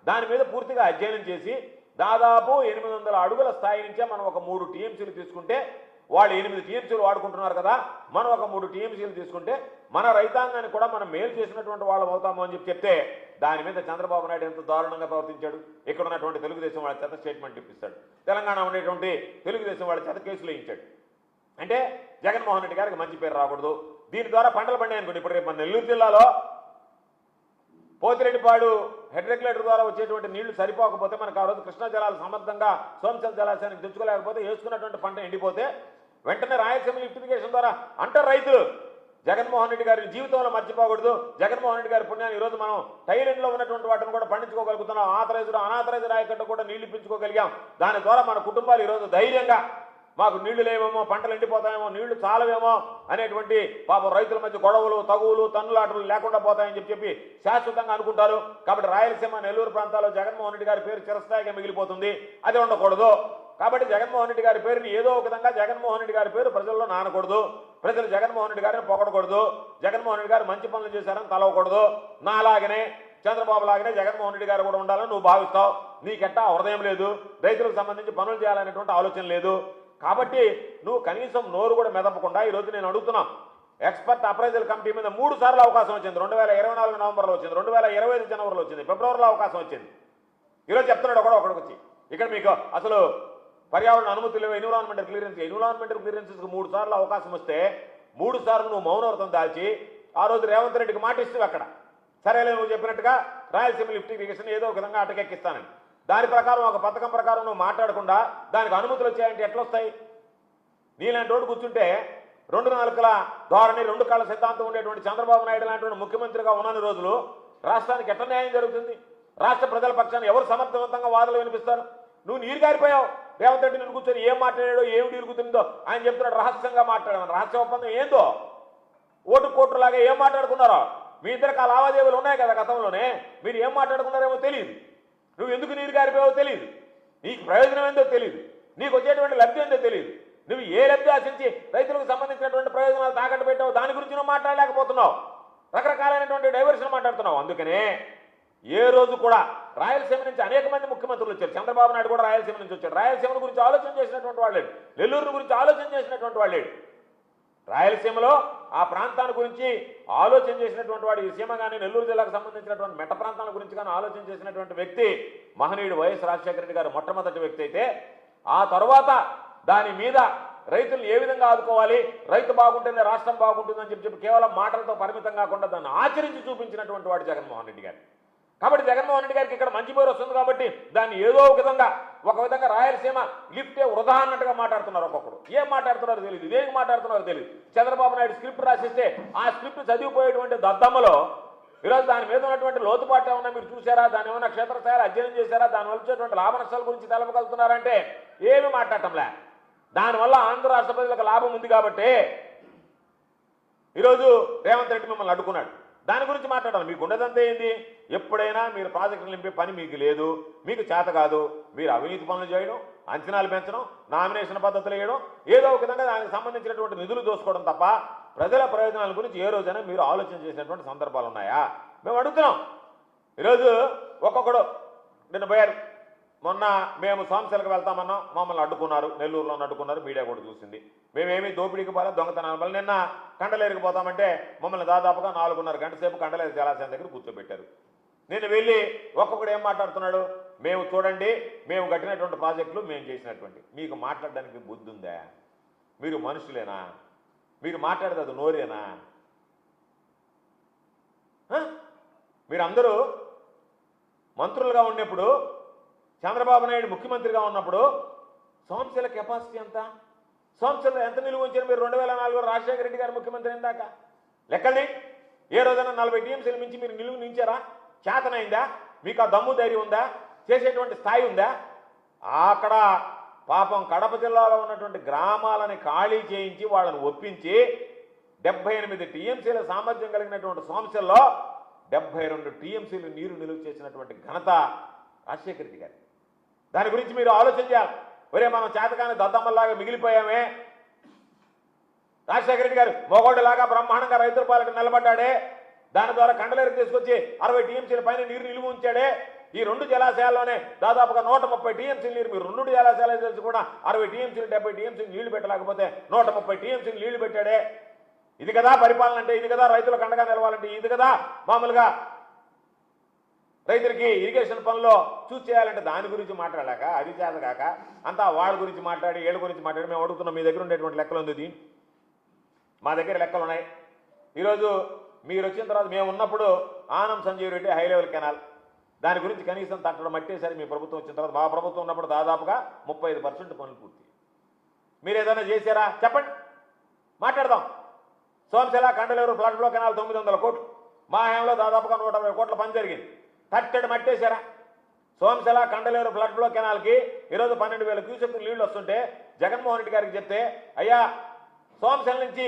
దాని మీద పూర్తిగా అధ్యయనం చేసి దాదాపు 800 అడుగుల స్థాయి నుంచే మనం ఒక 3 టీఎంసీలు తీసుకుంటే వాళ్ళు 8 టీఎంసీలు వాడుకుంటున్నారు కదా, మనం ఒక 3 టీఎంసీలు తీసుకుంటే మన రైతాంగాన్ని కూడా మనం మేలు చేసినటువంటి వాళ్ళం అవుతాము అని చెప్తే దాని మీద చంద్రబాబు నాయుడు ఎంత దారుణంగా ప్రవర్తించాడు. ఇక్కడ ఉన్నటువంటి తెలుగుదేశం వాళ్ళ చేత స్టేట్మెంట్ ఇప్పిస్తాడు, తెలంగాణ ఉండేటువంటి తెలుగుదేశం వాళ్ళ చేత కేసులు వేయించాడు. అంటే జగన్మోహన్ రెడ్డి గారికి మంచి పేరు రాకూడదు. దీని ద్వారా పంటలు పండాయి అనుకోండి. ఇప్పుడు రేపు మన నెల్లూరు జిల్లాలో పోతిరెడ్డిపాడు హెడ్ రెగ్యులేటర్ ద్వారా వచ్చేటువంటి నీళ్లు సరిపోకపోతే మనకు ఆ రోజు కృష్ణా జలాలు సమర్థంగా సోమశిల జలాశయానికి తెచ్చుకోలేకపోతే వేసుకున్నటువంటి పంట ఎండిపోతే వెంటనే రాయలసీమ లిఫ్టిఫికేషన్ ద్వారా అంటారు రైతులు జగన్మోహన్ రెడ్డి గారి జీవితంలో మర్చిపోకూడదు. జగన్మోహన్ రెడ్డి గారి పుణ్యాన్ని ఈరోజు మనం టైలెండ్లో ఉన్నటువంటి వాటిని కూడా పండించుకోగలుగుతున్నాం. ఆథరైజ్డ్ అనాథరైజ్డ్ ఆయకట్టు కూడా నీళ్లు ఇప్పించుకోగలిగాం. దాని ద్వారా మన కుటుంబాలు ఈరోజు ధైర్యంగా మాకు నీళ్లు లేవేమో, పంటలు ఎండిపోతాయేమో, నీళ్లు చాలవేమో అనేటువంటి పాపం రైతుల మధ్య గొడవలు, తగువులు, తన్నులాటలు లేకుండా పోతాయని చెప్పి శాశ్వతంగా అనుకుంటారు. కాబట్టి రాయలసీమ నెల్లూరు ప్రాంతాల్లో జగన్మోహన్ రెడ్డి గారి పేరు చిరస్థాయిగా మిగిలిపోతుంది. అది ఉండకూడదు. కాబట్టి జగన్మోహన్ రెడ్డి గారి పేరుని ఏదో ఒక విధంగా జగన్మోహన్ రెడ్డి గారి పేరు ప్రజల్లో నానకూడదు. ప్రజలు జగన్మోహన్ రెడ్డి గారిని పొగడకూడదు. జగన్మోహన్ రెడ్డి గారు మంచి పనులు చేశారని తలవకూడదు. నా అలాగనే చంద్రబాబు లాగానే జగన్మోహన్ రెడ్డి గారు కూడా ఉండాలని నువ్వు భావిస్తావు. నీకెట్టా హృదయం లేదు, రైతులకు సంబంధించి పనులు చేయాలనేటువంటి ఆలోచన లేదు. కాబట్టి నువ్వు కనీసం నోరు కూడా మెదపకుండా ఈరోజు నేను అడుగుతున్నా, ఎక్స్పర్ట్ అప్రైజల్ కమిటీ మీద 3 సార్లు అవకాశం వచ్చింది. 2024 నవంబర్లో వచ్చింది, 2025 జనవరిలో వచ్చింది, ఫిబ్రవరిలో అవకాశం వచ్చింది. ఈరోజు చెప్తున్నాడు ఒకడికి వచ్చి ఇక్కడ మీకు అసలు పర్యావరణ అనుమతులు లేవు, ఎన్విరాన్మెంటల్ క్లియరెన్సెస్కి 3 సార్లు అవకాశం వస్తే 3 సార్లు నువ్వు మౌనవ్రతం దాల్చి ఆ రోజు రేవంత్ రెడ్డికి మాట ఇస్తూ అక్కడ సరేలే నువ్వు చెప్పినట్టుగా రాయలసీమ లిఫ్ట్ ఇరిగేషన్ ఏదో ఒక విధంగా అటకెక్కిస్తానని దాని ప్రకారం ఒక పథకం ప్రకారం నువ్వు మాట్లాడకుండా దానికి అనుమతులు వచ్చాయంటే ఎట్లా వస్తాయి? నీలాంటి రోడ్డు కూర్చుంటే 2 నాలుకల ధోరణి 2 కాళ్ళ సిద్ధాంతం ఉండేటువంటి చంద్రబాబు నాయుడు లాంటి ముఖ్యమంత్రిగా ఉన్నన్ని రోజులు రాష్ట్రానికి ఎట్లా న్యాయం జరుగుతుంది? రాష్ట్ర ప్రజల పక్షాన్ని ఎవరు సమర్థవంతంగా వాదనలు వినిపిస్తారు? నువ్వు నీరు గారిపోయావు. రేవంత్ రెడ్డి నేను కూర్చొని ఏం మాట్లాడాడో ఏం డీలుగుతుందో ఆయన చెప్తున్నాడు, రహస్యంగా మాట్లాడామని. రహస్య ఒప్పందం ఏందో, ఓటు కోట్రులాగా ఏం మాట్లాడుకున్నారో మీ ఇద్దరికి ఆ లావాదేవీలు ఉన్నాయి కదా గతంలోనే. మీరు ఏం మాట్లాడుకున్నారేమో తెలియదు. నువ్వు ఎందుకు నీరు గారిపోయావో తెలియదు, నీకు ప్రయోజనం ఏందో తెలియదు, నీకు వచ్చేటువంటి లబ్ధి ఏందో తెలియదు. నువ్వు ఏ లబ్ధి ఆశించి రైతులకు సంబంధించినటువంటి ప్రయోజనాలు తాకట్టు పెట్టావు దాని గురించి నువ్వు మాట్లాడలేకపోతున్నావు. రకరకాలైనటువంటి డైవర్షన్ మాట్లాడుతున్నావు. అందుకనే ఏ రోజు కూడా రాయలసీమ నుంచి అనేక మంది ముఖ్యమంత్రులు వచ్చారు. చంద్రబాబు నాయుడు కూడా రాయలసీమ నుంచి వచ్చాడు. రాయలసీమ గురించి ఆలోచన చేసినటువంటి వాళ్ళేడు, నెల్లూరు గురించి ఆలోచన చేసినటువంటి వాళ్ళేడు. రాయలసీమలో ఆ ప్రాంతాన్ని గురించి ఆలోచన చేసినటువంటి వాడు, ఈ సీమ కానీ నెల్లూరు జిల్లాకు సంబంధించినటువంటి మెట్ట ప్రాంతాల గురించి కానీ ఆలోచన చేసినటువంటి వ్యక్తి మహనీయుడు వైఎస్ రాజశేఖర రెడ్డి గారు మొట్టమొదటి వ్యక్తి అయితే, ఆ తర్వాత దాని మీద రైతులను ఏ విధంగా ఆదుకోవాలి, రైతు బాగుంటేనే రాష్ట్రం బాగుంటుందని చెప్పి కేవలం మాటలతో పరిమితం కాకుండా దాన్ని ఆచరించి చూపించినటువంటి వాడు జగన్మోహన్ రెడ్డి గారు. కాబట్టి జగన్మోహన్ రెడ్డి గారికి ఇక్కడ మంచి పేరు వస్తుంది కాబట్టి దాన్ని ఏదో ఒక విధంగా రాయలసీమ లిఫ్టే వృధా అన్నట్టుగా మాట్లాడుతున్నారు. ఒక్కొక్కడు ఏం మాట్లాడుతున్నారో తెలియదు, ఇదేం మాట్లాడుతున్నారో తెలియదు. చంద్రబాబు నాయుడు స్క్రిప్ట్ రాసిస్తే ఆ స్క్రిప్ట్ చదివిపోయేటువంటి దద్దమ్మలో ఈరోజు దాని మీద ఉన్నటువంటి లోతుపాటు ఏమన్నా మీరు చూసారా? దాని ఏమన్నా క్షేత్రస్థాయిలో అధ్యయనం చేశారా? దానివల్ల వచ్చేటువంటి లాభ నష్టాల గురించి తెలపగలుగుతున్నారంటే ఏమీ మాట్లాడటంలే. దానివల్ల ఆంధ్ర రాష్ట్ర ప్రజలకు లాభం ఉంది కాబట్టి ఈరోజు రేవంత్ రెడ్డి మిమ్మల్ని అడ్డుకున్నాడు. దాని గురించి మాట్లాడాలి. మీకు ఉండదంతా ఏంది? ఎప్పుడైనా మీరు ప్రాజెక్టులు నింపే పని మీకు లేదు, మీకు చేత కాదు. మీరు అవినీతి పనులు చేయడం, అంచనాలు పెంచడం, నామినేషన్ పద్ధతులు వేయడం, ఏదో ఒక విధంగా దానికి సంబంధించినటువంటి నిధులు దోసుకోవడం తప్ప ప్రజల ప్రయోజనాల గురించి ఏ రోజైనా మీరు ఆలోచన చేసినటువంటి సందర్భాలు ఉన్నాయా? మేము అడుగుతున్నాం. ఈరోజు ఒక్కొక్కడు నిన్న పోయారు. మొన్న మేము సోమశిలకు వెళ్తామన్నాం, మమ్మల్ని అడ్డుకున్నారు, నెల్లూరులో అడ్డుకున్నారు, మీడియా కూడా చూసింది. మేమేమీ దోపిడీకి పోలే, దొంగతనాల వల్ల. నిన్న కండలేరుకి పోతామంటే మమ్మల్ని దాదాపుగా 4.5 గంటల సేపు కండలేరు జలాశయం దగ్గర కూర్చోబెట్టారు. నేను వెళ్ళి ఒక్కొక్కడు ఏం మాట్లాడుతున్నాడు, మేము చూడండి మేము కట్టినటువంటి ప్రాజెక్టులు మేము చేసినటువంటి. మీకు మాట్లాడడానికి బుద్ధి ఉందా? మీరు మనుషులేనా? మీరు మాట్లాడేది అది నోరేనా? మీరందరూ మంత్రులుగా ఉన్నప్పుడు, చంద్రబాబు నాయుడు ముఖ్యమంత్రిగా ఉన్నప్పుడు సోమశిల కెపాసిటీ ఎంత? సోమశిల ఎంత నిలువ ఉంచారు మీరు? 2004 రాజశేఖర రెడ్డి గారు ముఖ్యమంత్రి ఇందాక లెక్కల్ని ఏ రోజైనా 40 టీఎంసీల మించి మీరు నిలువ నించారా? చేతనైందా? మీకు ఆ దమ్ము ధైర్యం ఉందా? చేసేటువంటి స్థాయి ఉందా? అక్కడ పాపం కడప జిల్లాలో ఉన్నటువంటి గ్రామాలని ఖాళీ చేయించి వాళ్ళని ఒప్పించి 78 టీఎంసీల సామర్థ్యం కలిగినటువంటి సోమశిలలో 72 టీఎంసీలు నీరు నిలువ చేసినటువంటి ఘనత రాజశేఖర రెడ్డి గారి. దాని గురించి మీరు ఆలోచన చేయాలి. ఒరే మనం చేతకాని దద్దమ్మల్లాగా మిగిలిపోయామే, రాజశేఖర రెడ్డి గారు మొగోడులాగా బ్రహ్మాండంగా రైతుల పాలకు నిలబడ్డాడే, దాని ద్వారా కండలేరు తీసుకొచ్చి 60 టీఎంసీల పైన నీరు నిలువ ఉంచాడే. ఈ 2 జలాశయాల్లోనే దాదాపుగా 130 టీఎంసీల నీరు, మీరు 2 జలాశయాలు తెలిసి కూడా 60 టీఎంసీలు 70 టీఎంసీలు నీళ్లు పెట్టలేకపోతే 130 టీఎంసీలు నీళ్లు పెట్టాడే. ఇది కదా పరిపాలన అంటే, ఇది కదా రైతులకు అండగా నిలవాలంటే, ఇది కదా మామూలుగా రైతులకి ఇరిగేషన్ పనుల్లో చూస్ చేయాలంటే. దాని గురించి మాట్లాడలేక, అది చేతగాక అంతా వాళ్ళ గురించి మాట్లాడి వీళ్ళ గురించి మాట్లాడి మేము అడుగుతున్నాం. మీ దగ్గర ఉండేటువంటి లెక్కలు ఉంది, మా దగ్గర లెక్కలు ఉన్నాయి. ఈరోజు మీరు వచ్చిన తర్వాత మేము ఉన్నప్పుడు Anam Sanjeev Reddy high level canal, దాని గురించి కనీసం తట్టడం మట్టేసరి మీ ప్రభుత్వం వచ్చిన తర్వాత. మా ప్రభుత్వం ఉన్నప్పుడు దాదాపుగా 35% పనులు పూర్తి. మీరు ఏదైనా చేశారా చెప్పండి, మాట్లాడదాం. Somasila Kandaleru flood flow canal 900 కోట్లు, మా హయాంలో దాదాపుగా 120 కోట్ల పని జరిగింది. తట్టడి మట్టేశారా? సోమశిల కండలేరు ఫ్లడ్ ఫ్లో కెనాల్కి ఈరోజు 12,000 క్యూసెక్లు నీళ్లు వస్తుంటే జగన్మోహన్ రెడ్డి గారికి చెప్తే, అయ్యా సోమశిల నుంచి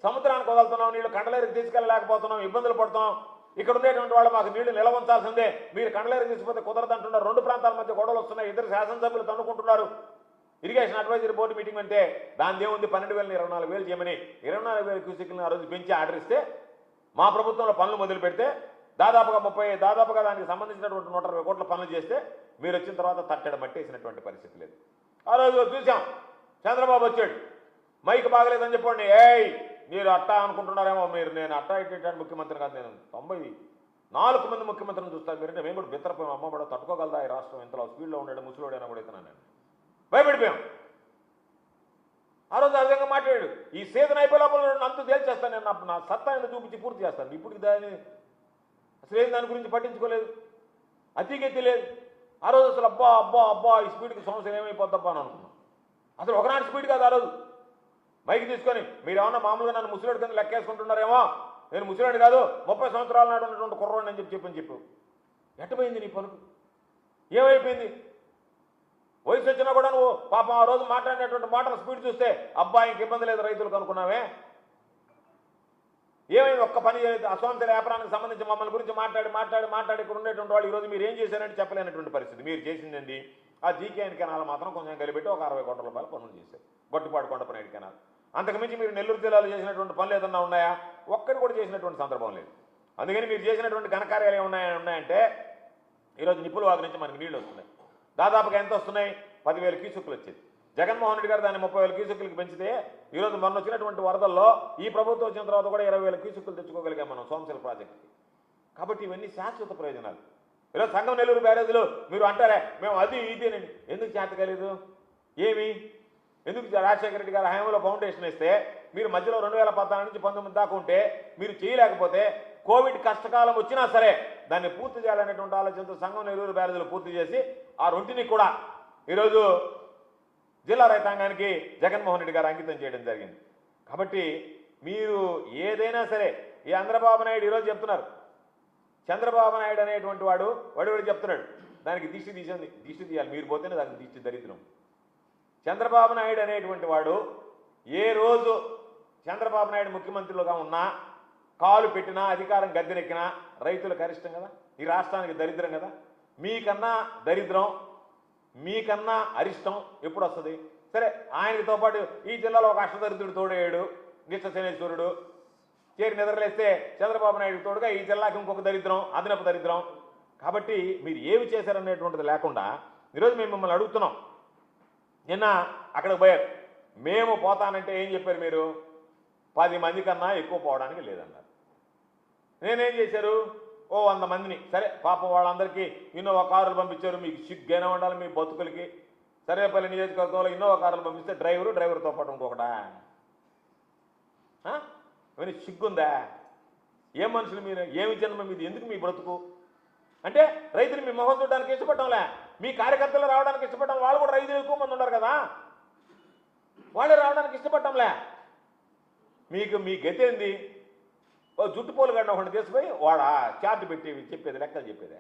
సముద్రానికి వదులుతున్నాం నీళ్లు, కండలేరుకి తీసుకెళ్ళలేకపోతున్నాం, ఇబ్బందులు పడుతున్నాం, ఇక్కడ ఉండేటువంటి వాళ్ళు మాకు నీళ్లు నిల్వ ఉంచాల్సిందే, మీరు కండలేరుకి తీసుకుపోతే కుదరదంటున్నారు. 2 ప్రాంతాల మధ్య గొడవలు వస్తున్నాయి, 2 శాసనసభ్యులు తన్నుకుంటున్నారు. ఇరిగేషన్ అడ్వైజరీ బోర్డు మీటింగ్ అంటే దాని దేవుంది 12,000ని 24,000 చేయమని 24,000 క్యూసెక్లను ఆ రోజు పెంచి ఆర్డర్ ఇస్తే, మా ప్రభుత్వంలో పనులు మొదలు పెడితే దాదాపుగా దానికి సంబంధించినటువంటి 120 కోట్ల పనులు చేస్తే మీరు వచ్చిన తర్వాత తట్టడి మట్టేసినటువంటి పరిస్థితి లేదు. ఆ రోజు చూసాం, చంద్రబాబు వచ్చాడు, మైక్ బాగలేదని చెప్పండి, మీరు అట్టా అనుకుంటున్నారేమో, మీరు నేను అట్టా ఇట్టేటాను ముఖ్యమంత్రి కాదు, నేను 94 మంది ముఖ్యమంత్రిని చూస్తాను మీరంటే మేము కూడా బిత్తరపోయాం. అమ్మ కూడా తట్టుకోగలదా ఈ రాష్ట్రం, ఇంతలో స్పీడ్లో ఉండడం ముసలోడైనా కూడా ఇస్తున్నాను నేను భయపడిపోయాం. ఆ రోజు ఆ విధంగా మాట్లాడాడు. ఈ సీజన్ అయిపోయే లోపల అంతు తేల్చేస్తాను నేను, నా సత్తాన్ని చూపించి పూర్తి చేస్తాను. ఇప్పుడు అసలు ఏం దాని గురించి పట్టించుకోలేదు, అతిగెత్తి లేదు. ఆ రోజు అసలు అబ్బా ఈ స్పీడ్కి సమస్యలు ఏమైపోద్దబ్బా అని అనుకున్నాం. అసలు ఒకనాటి స్పీడ్ కాదు. ఆ రోజు మైక్ తీసుకొని మీరు ఏమన్నా మామూలుగా నన్ను ముసలివాడి కింద లెక్కేసుకుంటున్నారేమో, నేను ముసలివాడి కాదు 30 సంవత్సరాల నాడు ఉన్నటువంటి కుర్రోడిని అని చెప్పు. ఎట్టపోయింది నీ పలుకు, ఏమైపోయింది? వయసు వచ్చినా కూడా నువ్వు పాపం ఆ రోజు మాట్లాడినటువంటి మాటల స్పీడ్ చూస్తే అబ్బా ఇంక ఇబ్బంది లేదు రైతులకు అనుకున్నావే. ఏమైంది? ఒక్క పని చేయలేదు. అసోంశిల వ్యాపారానికి సంబంధించి మమ్మల్ని గురించి మాట్లాడి ఇక్కడ ఉండేటువంటి వాళ్ళు ఈరోజు మీరు ఏం చేశారంటే చెప్పలేనటువంటి పరిస్థితి. మీరు చేసిందండి ఆ జీకేఎన్ కెనాల్ మాత్రం కొంచెం కలిపెట్టి ఒక 60 కోట్ల రూపాయలు పనులు చేశారు, గొట్టిపాడు కొండపనేటి కెనాల్. అంతకుమించి మీరు నెల్లూరు జిల్లాలో చేసినటువంటి పనులు ఏదన్నా ఉన్నాయా? ఒక్కటి కూడా చేసినటువంటి సందర్భం లేదు. అందుకని మీరు చేసినటువంటి ఘనకార్యాలు ఉన్నాయంటే ఈరోజు నిప్పులవాగు నుంచి మనకి నీళ్లు వస్తున్నాయి. దాదాపుగా ఎంత వస్తున్నాయి? 10,000 క్యూసెక్లు వచ్చేది. జగన్మోహన్ రెడ్డి గారు దాన్ని 30,000 క్యూసెక్లకు పెంచితే ఈరోజు మొన్న వచ్చినటువంటి వరదల్లో ఈ ప్రభుత్వం వచ్చిన తర్వాత కూడా 20,000 క్యూసెక్లు తెచ్చుకోగలిగాం మనం సోమశిల ప్రాజెక్టుకి. కాబట్టి ఇవన్నీ శాశ్వత ప్రయోజనాలు. ఈరోజు సంగం నెల్లూరు బ్యారేజీలు మీరు అంటారే మేము అది ఇదేనండి, ఎందుకు చేతకలేదు? ఎందుకు రాజశేఖర రెడ్డి గారు హయాంలో ఫౌండేషన్ ఇస్తే మీరు మధ్యలో 2014 నుంచి 19 దాకా ఉంటే మీరు చేయలేకపోతే కోవిడ్ కష్టకాలం వచ్చినా సరే దాన్ని పూర్తి చేయాలనేటువంటి ఆలోచనతో సంగం నెల్లూరు బ్యారేజీలు పూర్తి చేసి ఆ రొంటిని కూడా ఈరోజు జిల్లా రైతాంగానికి జగన్మోహన్ రెడ్డి గారు అంకితం చేయడం జరిగింది. కాబట్టి మీరు ఏదైనా సరే ఈ చంద్రబాబు నాయుడు ఈరోజు చెప్తున్నారు, చంద్రబాబు నాయుడు అనేటువంటి వాడు చెప్తున్నాడు దానికి దిష్టి తీయాలి, మీరు పోతేనే దానికి దిష్టి దరిద్రం. చంద్రబాబు నాయుడు అనేటువంటి వాడు ఏ రోజు చంద్రబాబు నాయుడు ముఖ్యమంత్రిగా ఉన్నా కాలు పెట్టినా అధికారం గద్దెనెక్కినా రైతులకు అరిష్టం కదా, ఈ రాష్ట్రానికి దరిద్రం కదా. మీకన్నా దరిద్రం మీకన్నా అరిష్టం ఎప్పుడు వస్తుంది? సరే ఆయనతో పాటు ఈ జిల్లాలో ఒక అష్టదరిద్రుడు తోడేయాడు, నిష్ట శనేశ్వరుడు చేరి నిద్రలేస్తే చంద్రబాబు నాయుడు తోడుగా ఈ జిల్లాకి ఇంకొక దరిద్రం, అదనపు దరిద్రం. కాబట్టి మీరు ఏమి చేశారనేటువంటిది లేకుండా ఈరోజు మేము మిమ్మల్ని అడుగుతున్నాం. నిన్న అక్కడికి పోయారు, మేము పోతానంటే ఏం చెప్పారు మీరు? 10 మంది కన్నా ఎక్కువ పోవడానికి లేదన్నారు. నేనేం చేశారు? 100 మందిని, సరే పాపం వాళ్ళందరికీ ఇన్నోవా కారులు పంపించారు. మీకు సిగ్గైనా ఉండాలి మీ బతుకులకి. సర్వేపల్లి నియోజకవర్గంలో ఇన్నోవా కారులు పంపిస్తే డ్రైవర్తో పాటు ఇంకొకడా? ఇవన్నీ సిగ్గుందా? ఏం మనుషులు మీరు? ఏమి జన్మ మీది? ఎందుకు మీ బ్రతుకు? అంటే రైతులు మీ మొహం చూడడానికి ఇష్టపడటంలే, మీ కార్యకర్తలు రావడానికి ఇష్టపడటం. వాళ్ళు కూడా రైతులు ఎక్కువ మంది ఉన్నారు కదా, వాళ్ళే రావడానికి ఇష్టపడటంలే. మీ గతి ఏంది? జుట్టుపోలు గడ్డ ఒకటి తీసుకుపోయి వాడా చార్ట్ పెట్టి చెప్పేది, లెక్కలు చెప్పేదే.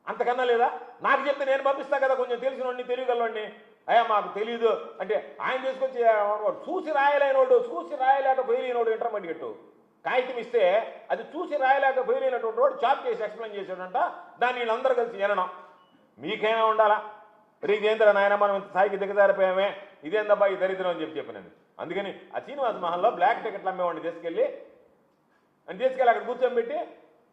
అంతకన్నా లేదా? నాకు చెప్తే నేను పంపిస్తా కదా, కొంచెం తెలిసిన వాడిని తెలియగలవాడిని. అయ్యా మాకు తెలీదు అంటే ఆయన తీసుకొచ్చి చూసి రాయలేనోడు, చూసి రాయలేక పోయలేనోడు ఇంటర్మీడియట్ కాగితం ఇస్తే అది చూసి రాయలేక పోయలేనటువంటి వాడు చాప్ చేసి ఎక్స్ప్లెయిన్ చేశాడంట. దాన్ని వీళ్ళందరూ కలిసి వినడం మీకైనా ఉండాలా? మరి ఇదేంద్ర నాయన మనం ఇంత స్థాయికి దిగజారిపోయామే, ఇదేందబ్బా ఈ దరిద్రం అని చెప్పినాను. అందుకని ఆ శ్రీనివాస మహల్లో బ్లాక్ టికెట్లు అమ్మేవాడిని తీసుకెళ్ళి అక్కడ కూర్చోబెట్టి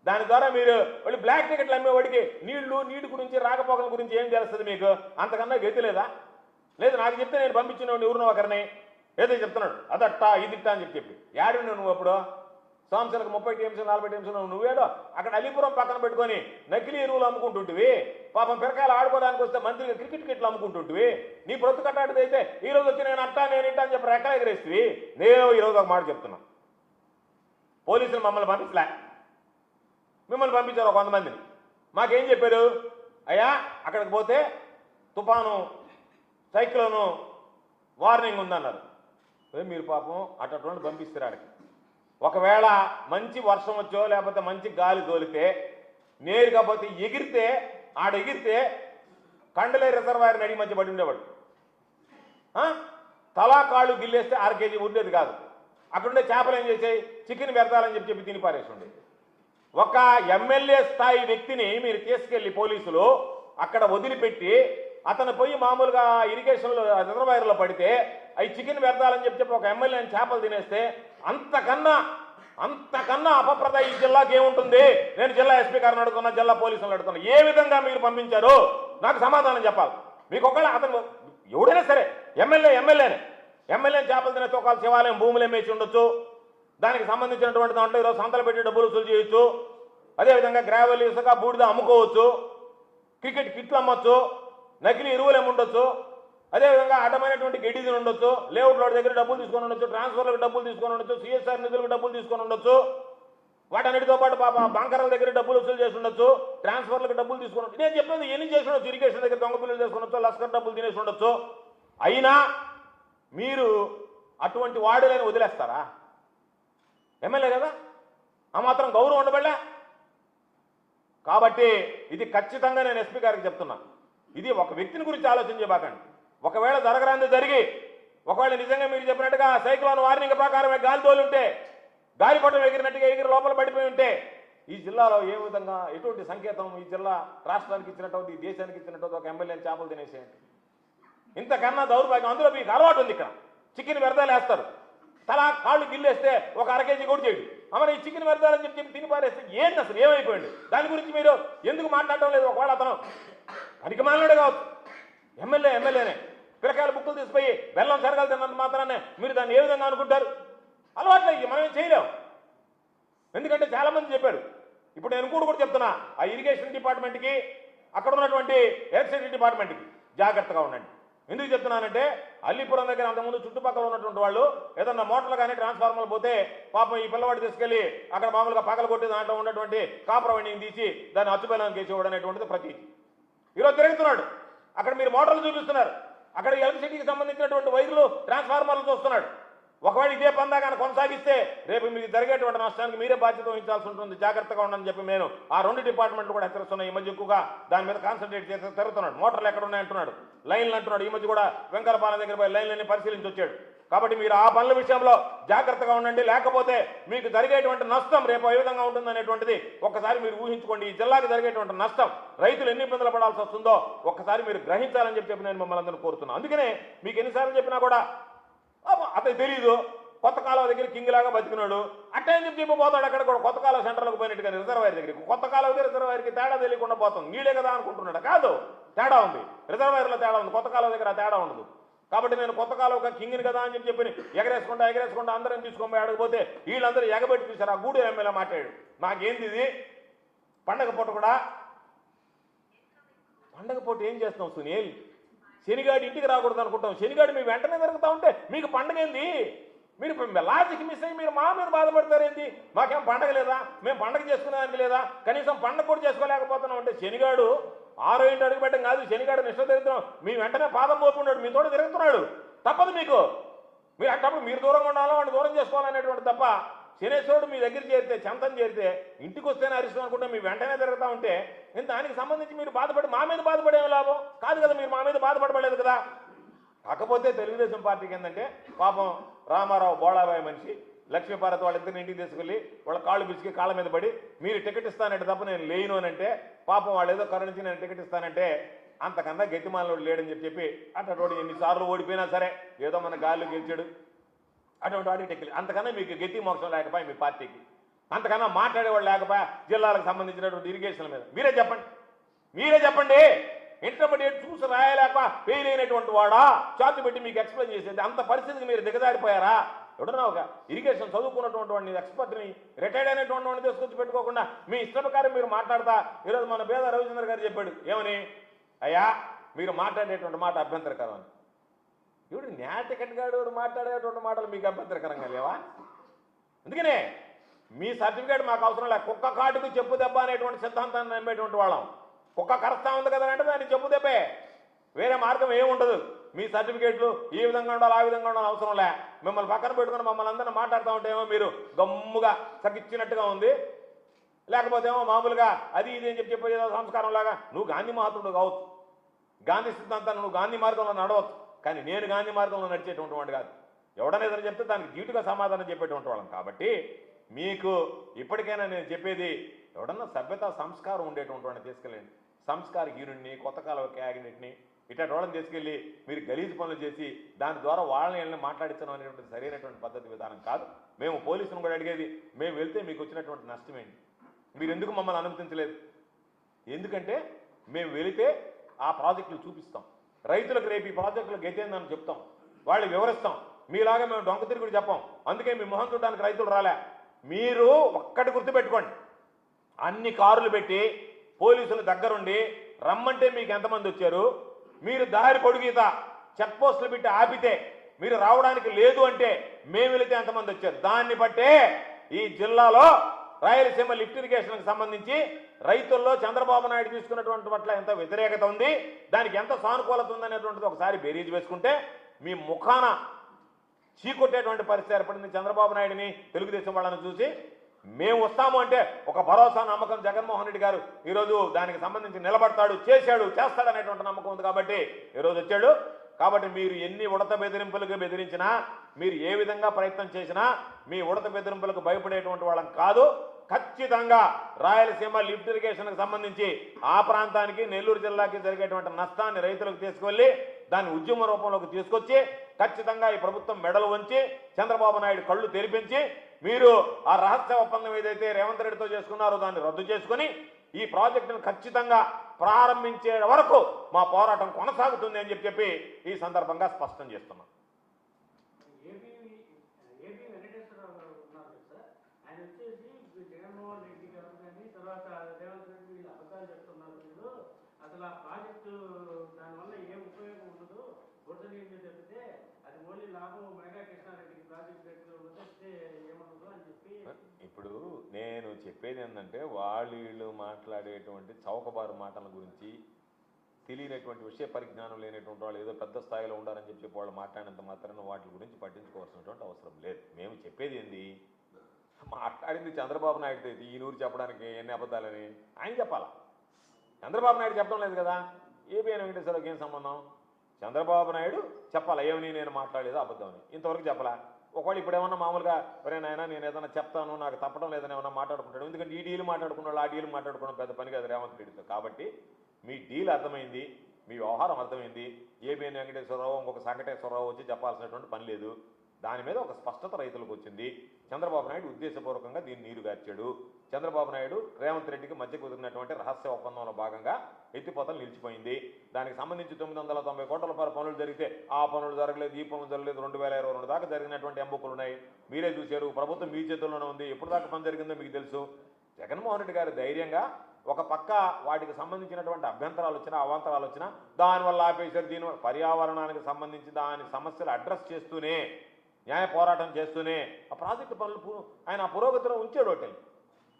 దాని ద్వారా మీరు వాళ్ళు బ్లాక్ టికెట్లు అమ్మేవాడికి నీటి గురించి రాకపోకల గురించి ఏం తెలుస్తుంది మీకు? అంతకన్నా గతి లేదా? లేదు నాకు చెప్తే నేను పంపించిన ఎవరినో ఒకరిని ఏదో చెప్తున్నాడు అదట్టా ఇదిట్టా అని చెప్పి యాడు నువ్వు అప్పుడు సంవత్సరాలకు 30 టీమ్స్ 40 టీమ్స్ నువ్వేడో అక్కడ అలీపురం పక్కన పెట్టుకొని నకిలీ ఎరువులు అమ్ముకుంటుంటివి. పాపం పిరకాయలు ఆడుకోవడానికి వస్తే మంత్రిగా క్రికెట్ కిట్లు అమ్ముకుంటుంటివి. నీ బ్రతు కట్టాడిది అయితే ఈ రోజు వచ్చి నేను అట్టా నేను ఇంటా అని చెప్పి రెక్కలు ఎగరేస్తుంది. నేను ఈరోజు ఒక మాట చెప్తున్నా, పోలీసులు మమ్మల్ని పంపించలే, మిమ్మల్ని పంపించారు 100 మందిని. మాకేం చెప్పారు? అయ్యా అక్కడికి పోతే తుఫాను సైక్లోను వార్నింగ్ ఉందన్నారు. మీరు పాపం అటువంటి పంపిస్తారు ఆడికి. ఒకవేళ మంచి వర్షం వచ్చో లేకపోతే మంచి గాలి తోలితే నేరుగా పోతే ఎగిరితే కండలే రిజర్వాయర్ నడి మధ్య పడి ఉండేవాడు. తలా కాళ్ళు గిల్లేస్తే 6 కేజీ ఉండేది కాదు. అక్కడుండే చేపలు ఏం చేసాయి? చికెన్ పెడతాలని చెప్పి తిని పారేసి ఉండేది. ఒక ఎమ్మెల్యే స్థాయి వ్యక్తిని మీరు తీసుకెళ్లి పోలీసులు అక్కడ వదిలిపెట్టి అతను పోయి మామూలుగా ఇరిగేషన్లో రిజర్వాయర్లో పడితే అవి చికెన్ పెడతాలని చెప్పి ఒక ఎమ్మెల్యేని చేపలు తినేస్తే అంతకన్నా అపప్రద ఈ జిల్లాకి ఏముంటుంది? నేను జిల్లా ఎస్పీ గారిని అడుగుతున్నా, జిల్లా పోలీసులను అడుగుతున్నా, ఏ విధంగా మీరు పంపించారు నాకు సమాధానం చెప్పాలి. మీకు ఒకవేళ అతను ఎవడైనా సరే ఎమ్మెల్యేని చేపలు తినే తోకాలు శివాలయం భూములు ఏమేసి ఉండొచ్చు, దానికి సంబంధించినటువంటి దాంట్లో ఈరోజు సంతలు పెట్టి డబ్బులు వసూలు చేయొచ్చు. అదేవిధంగా గ్రావెల్ ఇసుక బూడిద అమ్ముకోవచ్చు, క్రికెట్ కిట్లు అమ్మొచ్చు, నకిలీ ఎరువులు ఏముండొచ్చు, అదేవిధంగా అడ్డమైనటువంటి గడ్డిది ఉండొచ్చు, లేఅవుట్ లోడ్ దగ్గర డబ్బులు తీసుకొని ఉండొచ్చు, ట్రాన్స్ఫర్లకు డబ్బులు తీసుకొని ఉండొచ్చు, సిఎస్ఆర్ నిధులకు డబ్బులు తీసుకొని ఉండొచ్చు, వాటన్నిటితో పాటు పాప బంకర్ల దగ్గర డబ్బులు వసూలు చేసి ఉండొచ్చు, ట్రాన్స్ఫర్లకు డబ్బులు తీసుకొని ఉండొచ్చు. నేను చెప్పేది ఎన్ని చేసి ఉండొచ్చు, ఇరిగేషన్ దగ్గర దొంగ పిల్లలు చేసుకునొచ్చు, లస్కర్ డబ్బులు తినేసి ఉండొచ్చు. అయినా మీరు అటువంటి వాడులని వదిలేస్తారా? ఎమ్మెల్యే కదా, ఆ మాత్రం గౌరవం ఉండబడలే. కాబట్టి ఇది ఖచ్చితంగా నేను ఎస్పీ గారికి చెప్తున్నా, ఇది ఒక వ్యక్తిని గురించి ఆలోచించబాకండి. ఒకవేళ జరగరాంది జరిగి ఒకవేళ నిజంగా మీరు చెప్పినట్టుగా సైక్లోన్ వార్నింగ్ ప్రకారమే గాలి తోలుంటే, గాలిపటం ఎగిరినట్టుగా ఎగిరి లోపల పడిపోయి ఉంటే ఈ జిల్లాలో ఏ విధంగా ఎటువంటి సంకేతం ఈ జిల్లా రాష్ట్రానికి ఇచ్చినటువంటి ఈ దేశానికి ఇచ్చినటువంటి ఒక ఎమ్మెల్యేని చేపలు తినేసేయండి. ఇంతకన్నా దౌర్భాగ్యం. అందులో మీకు అలవాటు ఉంది, ఇక్కడ చికెన్ వ్యర్థాలు వేస్తారు, తలా కాళ్ళు గిల్లేస్తే ఒక 1/2 కేజీ కూడా చేయడు. అమర ఈ చికెన్ వ్యర్థాలని చెప్పి తిని పారేస్తే ఏంటి అసలు ఏమైపోయింది? దాని గురించి మీరు ఎందుకు మాట్లాడటం లేదు? ఒకవేళ అతను పనికిమాలినాడే కావచ్చు, ఎమ్మెల్యేనే పిల్లకాయల బుక్కులు తీసిపోయి బెల్లం సరగాలు తిన్నంత మాత్రానే మీరు దాన్ని ఏ విధంగా అనుకుంటారు? అలవాట్లే, మనం ఏం చేయలేం. ఎందుకంటే చాలామంది చెప్పారు. ఇప్పుడు నేను కూడా చెప్తున్నా, ఆ ఇరిగేషన్ డిపార్ట్మెంట్కి అక్కడ ఉన్నటువంటి ఎలక్ట్రిసిటీ డిపార్ట్మెంట్కి జాగ్రత్తగా ఉండండి. ఎందుకు చెప్తున్నానంటే అల్లీపురం దగ్గర అంతకుముందు చుట్టుపక్కల ఉన్నటువంటి వాళ్ళు ఏదన్నా మోటార్లు కానీ ట్రాన్స్ఫార్మర్లు పోతే పాపం ఈ పిల్లవాడు తీసుకెళ్లి అక్కడ మామూలుగా పగలు కొట్టి దాంట్లో ఉన్నటువంటి కాపర్ వైండింగ్ తీసి దాన్ని అచ్చుబెల్లం కేసేవాడు అనేటువంటిది ప్రతీతి. ఈరోజు తిరుగుతున్నాడు, అక్కడ మీరు మోటార్లు చూపిస్తున్నారు, అక్కడ ఎలక్ట్రిసిటీకి సంబంధించినటువంటి వైర్లు ట్రాన్స్ఫార్మర్లు చూస్తున్నాడు. ఒకవేళ ఇదే పందాగా కొనసాగిస్తే రేపు మీకు జరిగేటువంటి నష్టానికి మీరే బాధ్యత వహించాల్సి ఉంటుంది. జాగ్రత్తగా ఉండని చెప్పి నేను ఆ 2 డిపార్ట్మెంట్లు కూడా హెచ్చరిస్తున్నాయి. ఈ మధ్య ఎక్కువగా దాని మీద కాన్సన్ట్రేట్ చేసి తిరుగుతున్నాడు. మోటార్లు ఎక్కడ ఉన్నాయంటున్నాడు, లైన్లు అంటున్నాడు. ఈ మధ్య కూడా వెంకరపాలెం దగ్గర పోయి లైన్లన్నీ పరిశీలించి వచ్చాడు. కాబట్టి మీరు ఆ పనుల విషయంలో జాగ్రత్తగా ఉండండి. లేకపోతే మీకు జరిగేటువంటి నష్టం రేపు ఏ విధంగా ఉంటుందనేటువంటిది ఒక్కసారి మీరు ఊహించుకోండి. ఈ జిల్లాకు జరిగేటువంటి నష్టం, రైతులు ఎన్ని ఇబ్బందులు పడాల్సి వస్తుందో ఒక్కసారి మీరు గ్రహించాలని చెప్పి నేను మిమ్మల్ని అందరూ కోరుతున్నాను. అందుకనే మీకు ఎన్నిసార్లు చెప్పినా కూడా అతను తెలీదు, కొత్త కాలువ దగ్గర కింగిలాగా బతికినాడు అట్టే అని చెప్పి పోతాడు. అక్కడ కూడా కొత్త కాలువ సెంటర్లకు పోయినట్టుగా రిజర్వాయర్ దగ్గరికి, కొత్త కాలువకి రిజర్వాయర్కి తేడా తెలియకుండా పోతుంది. నీళ్ళే కదా అనుకుంటున్నాడు, కాదు, తేడా ఉంది. రిజర్వాయర్లో తేడా ఉంది, కొత్త కాలువ దగ్గర తేడా ఉండదు. కాబట్టి నేను కొత్త కాలువ కింగిని కదా అని చెప్పి ఎగరేసుకుంటా అందరం తీసుకొని అడగపోతే వీళ్ళందరూ ఎగబెట్టి చూశారు. ఆ గూడూరు ఎమ్మెల్యే మాట్లాడాడు, నాకేంది ఇది పండగ పూట కూడా, పండగ పూట ఏం చేస్తాం సునీల్? శనిగాడి ఇంటికి రాకూడదు అనుకుంటాం, శనిగాడి మీ వెంటనే జరుగుతూ ఉంటే మీకు పండగ ఏంది? మీరు లాజిక్ మిస్ అయ్యి మీరు మా మీద బాధపడతారేంటి? మాకేం పండగ లేదా? మేము పండగ చేసుకునేదానికి లేదా? కనీసం పండగ కూడా చేసుకోలేకపోతున్నాం అంటే శనిగాడు 6 ఇంటి అడుగు పెట్టడం కాదు, శనిగాడు నిష్ట తిరుగుతున్నాం, మీ వెంటనే పాదం పోతున్నాడు, మీతో తిరుగుతున్నాడు. తప్పదు మీకు. మీరు అట్టప్పుడు మీరు దూరంగా ఉండాలో వాడిని దూరం చేసుకోవాలనేటువంటి తప్ప శనేశ్వరుడు మీ దగ్గర చేరితే, చెంతం చేరితే ఇంటికి వస్తేనే అరిష్టం అనుకుంటే మీ వెంటనే తిరుగుతూ ఉంటే దానికి సంబంధించి మీరు బాధపడి మా మీద బాధపడేమి లాభం కాదు కదా. మీరు మా మీద బాధపడలేదు కదా. కాకపోతే తెలుగుదేశం పార్టీకి ఏంటంటే పాపం రామారావు బోళాబాయి మనిషి లక్ష్మీపార్వతి వాళ్ళిద్దరిని ఇంటికి తీసుకెళ్ళి వాళ్ళ కాళ్ళు పిసికి కాళ్ళ మీద పడి మీరు టికెట్ ఇస్తానంటే తప్ప నేను లేను అని అంటే పాపం వాళ్ళు ఏదో కరుణించి నేను టికెట్ ఇస్తానంటే అంతకన్నా గతిమాలలో లేడని చెప్పి అటు ఎన్నిసార్లు ఓడిపోయినా సరే ఏదో మన గాల్లో గెలిచాడు అటువంటి వాడికి టికెట్. అంతకన్నా మీకు గతి మోక్షం లేకపోయా మీ పార్టీకి, అంతకన్నా మాట్లాడేవాళ్ళు లేకపోయా జిల్లాలకు సంబంధించినటువంటి ఇరిగేషన్ల మీద మీరే చెప్పండి. ఇంటర్మీడియట్ చూసి రాయలేక ఫెయిల్ అయినటువంటి వాడా చార్ట్ పెట్టి మీకు ఎక్స్ప్లెయిన్ చేసేది అంత పరిస్థితికి మీరు దిగజారిపోయారా? ఎవడన్నా ఒక ఇరిగేషన్ చదువుకున్నటువంటి వాడిని ఎక్స్పర్ట్ని రిటైర్డ్ అయినటువంటి వాడిని తీసుకొచ్చి పెట్టుకోకుండా మీ ఇష్ట ప్రకారం మీరు మాట్లాడతా. ఈరోజు మన బేద రవిచంద్ర గారు చెప్పాడు ఏమని, అయ్యా మీరు మాట్లాడేటువంటి మాట అభ్యంతరకరం అని. ఇప్పుడు న్యాటికెట్ గాడు మాట్లాడేటువంటి మాటలు మీకు అభ్యంతరకరంగా లేవా? అందుకనే మీ సర్టిఫికేట్ మాకు అవసరం లేదు. కుక్క కాటుకు చెప్పు దెబ్బ అనేటువంటి సిద్ధాంతాన్ని నమ్మేటువంటి వాళ్ళం. కుక్క కరస్తా ఉంది కదా అంటే దాన్ని చెప్పు దెబ్బే, వేరే మార్గం ఏముండదు. మీ సర్టిఫికేట్లు ఈ విధంగా ఉండాలి ఆ విధంగా ఉండాలి అవసరం లే. మిమ్మల్ని పక్కన పెట్టుకుని మమ్మల్ని అందరినీ మాట్లాడుతూ ఉంటే ఏమో మీరు గమ్ముగా సగిచ్చినట్టుగా ఉంది, లేకపోతే ఏమో మామూలుగా అది ఇది అని చెప్పి ఏదో సంస్కారం లాగా. నువ్వు గాంధీ మహాత్ముడు కావచ్చు, గాంధీ సిద్ధాంతాన్ని నువ్వు గాంధీ మార్గంలో నడవచ్చు, కానీ నేను గాంధీ మార్గంలో నడిచేటువంటి వాడు కాదు. ఎవడన్నా ఏదైనా చెప్తే దానికి ధీటుగా సమాధానం చెప్పేటువంటి వాళ్ళం. కాబట్టి మీకు ఇప్పటికైనా నేను చెప్పేది, ఎవడన్నా సభ్యత సంస్కారం ఉండేటువంటి వాడిని తీసుకెళ్ళండి. సంస్కార హీరుణ్ణి కొత్త కాలం క్యాబినెట్ని ఇట్లాంటి వాళ్ళని తీసుకెళ్ళి మీరు గలీజు పనులు చేసి దాని ద్వారా వాళ్ళని మాట్లాడించడం అనేటువంటి సరైనటువంటి పద్ధతి విధానం కాదు. మేము పోలీసులను కూడా అడిగేది, మేము వెళ్తే మీకు వచ్చినటువంటి నష్టమేంటి, మీరు ఎందుకు మమ్మల్ని అనుమతించలేదు? ఎందుకంటే మేము వెళితే ఆ ప్రాజెక్టులు చూపిస్తాం, రైతులకు రేపు ఈ ప్రాజెక్టులు గెతేందని చెప్తాం, వాళ్ళు వివరిస్తాం. మీలాగా మేము డొంక తిరుగుడు చెప్పాం. అందుకే మీ మొహం చూడడానికి రైతులు రాలే. మీరు ఒక్కటి గుర్తుపెట్టుకోండి, అన్ని కారులు పెట్టి పోలీసులు దగ్గరుండి రమ్మంటే మీకు ఎంతమంది వచ్చారు? మీరు దారి పొడుగీత చెక్ పోస్టులు పెట్టి ఆపితే మీరు రావడానికి లేదు అంటే మేము వెళితే ఎంతమంది వచ్చారు? దాన్ని బట్టే ఈ జిల్లాలో రాయలసీమ లిఫ్ట్ ఇరిగేషన్కి సంబంధించి రైతుల్లో చంద్రబాబు నాయుడు తీసుకున్నటువంటి పట్ల ఎంత వ్యతిరేకత ఉంది, దానికి ఎంత సానుకూలత ఉందనేటువంటిది ఒకసారి బేరీజ్ వేసుకుంటే మీ ముఖాన చీకొట్టేటువంటి పరిస్థితి ఏర్పడింది. చంద్రబాబు నాయుడిని తెలుగుదేశం వాళ్ళని చూసి మేము వస్తాము అంటే ఒక భరోసా నమ్మకం జగన్మోహన్ రెడ్డి గారు ఈరోజు దానికి సంబంధించి నిలబడతాడు, చేస్తాడు అనేటువంటి నమ్మకం ఉంది కాబట్టి ఈరోజు వచ్చాడు. కాబట్టి మీరు ఎన్ని ఉడత బెదిరింపులకు బెదిరించినా, మీరు ఏ విధంగా ప్రయత్నం చేసినా మీ ఉడత బెదిరింపులకు భయపడేటువంటి వాళ్ళం కాదు. ఖచ్చితంగా రాయలసీమ లిఫ్ట్ ఇరిగేషన్కి సంబంధించి ఆ ప్రాంతానికి నెల్లూరు జిల్లాకి జరిగేటువంటి నష్టాన్ని రైతులకు తీసుకువెళ్ళి దాన్ని ఉద్యమ రూపంలోకి తీసుకొచ్చి ఖచ్చితంగా ఈ ప్రభుత్వం మెడలు వంచి చంద్రబాబు నాయుడు కళ్ళు తెరిపించి మీరు ఆ రహస్య ఒప్పందం ఏదైతే రేవంత్ రెడ్డితో చేసుకున్నారో దాన్ని రద్దు చేసుకుని ఈ ప్రాజెక్టును ఖచ్చితంగా ప్రారంభించే వరకు మా పోరాటం కొనసాగుతుంది అని చెప్పి ఈ సందర్భంగా స్పష్టం చేస్తున్నాం. అసలు ఆ ప్రాజెక్టు దానివల్ల ఏం ఉపయోగం ఉండదు, బురద నీళ్ళు చెప్తే అది ఓన్లీ లాభం మెగా కృష్ణారెడ్డికి ప్రాజెక్ట్ వస్తే ఏమనదు అని చెప్పి. ఇప్పుడు నేను చెప్పేది ఏంటంటే వీళ్ళు మాట్లాడేటువంటి చౌకబారు మాటల గురించి తెలియనటువంటి విషయ పరిజ్ఞానం లేనటువంటి వాళ్ళు ఏదో పెద్ద స్థాయిలో ఉండాలని చెప్పి వాళ్ళు మాట్లాడినంత మాత్రాన వాటి గురించి పట్టించుకోవాల్సినటువంటి అవసరం లేదు. మేము చెప్పేది ఏంది, మాట్లాడింది చంద్రబాబు నాయుడు ఈ నూరు చెప్పడానికి ఎన్ని అబద్ధాలని ఆయన చెప్పాలా? చంద్రబాబు నాయుడు చెప్పడం లేదు కదా. ఏబిఎన్ వెంకటేశ్వరరావుకి ఏం సంబంధం? చంద్రబాబు నాయుడు చెప్పాలా ఏమని నేను మాట్లాడలేదు అబద్ధం అని, ఇంతవరకు చెప్పాలా. ఒకవేళ ఇప్పుడు ఏమన్నా మామూలుగా నాయనా నేను ఏదైనా చెప్తాను నాకు తప్పడం లేదని ఏమన్నా మాట్లాడుకుంటాడు. ఎందుకంటే ఈ డీలు మాట్లాడుకున్నాడు, ఆ డీలు మాట్లాడుకోవడం పెద్ద పని కాదు రేవంత్ రెడ్డితో. కాబట్టి మీ డీల్ అర్థమైంది, మీ వ్యవహారం అర్థమైంది. ఏబిఎన్ వెంకటేశ్వరరావు ఇంకొక వెంకటేశ్వరరావు వచ్చి చెప్పాల్సినటువంటి పని లేదు. దాని మీద ఒక స్పష్టత రైతులకు వచ్చింది. చంద్రబాబు నాయుడు ఉద్దేశపూర్వకంగా దీన్ని నీరుగార్చాడు. చంద్రబాబు నాయుడు రేవంత్ రెడ్డికి మధ్య కుదిరినటువంటి రహస్య ఒప్పందంలో భాగంగా ఎత్తిపోతలు నిలిచిపోయింది. దానికి సంబంధించి 990 కోట్ల రూపాయల పనులు జరిగితే ఆ పనులు జరగలేదు, ఈ పనులు జరగలేదు. 2022 దాకా జరిగినటువంటి ఎంబుకులు ఉన్నాయి, మీరే చూశారు. ప్రభుత్వం మీ చేతుల్లోనే ఉంది. ఎప్పుడు దాకా పని జరిగిందో మీకు తెలుసు. జగన్మోహన్ రెడ్డి గారు ధైర్యంగా ఒక పక్క వాటికి సంబంధించినటువంటి అభ్యంతరాలు వచ్చినా అవాంతరాలు వచ్చినా దానివల్ల ఆపేశారు. దీనివల్ల పర్యావరణానికి సంబంధించి దాని సమస్యలు అడ్రస్ చేస్తూనే న్యాయ పోరాటం చేస్తూనే ఆ ప్రాజెక్టు పనులు ఆయన పురోగతిలో ఉంచాడు ఒకటి.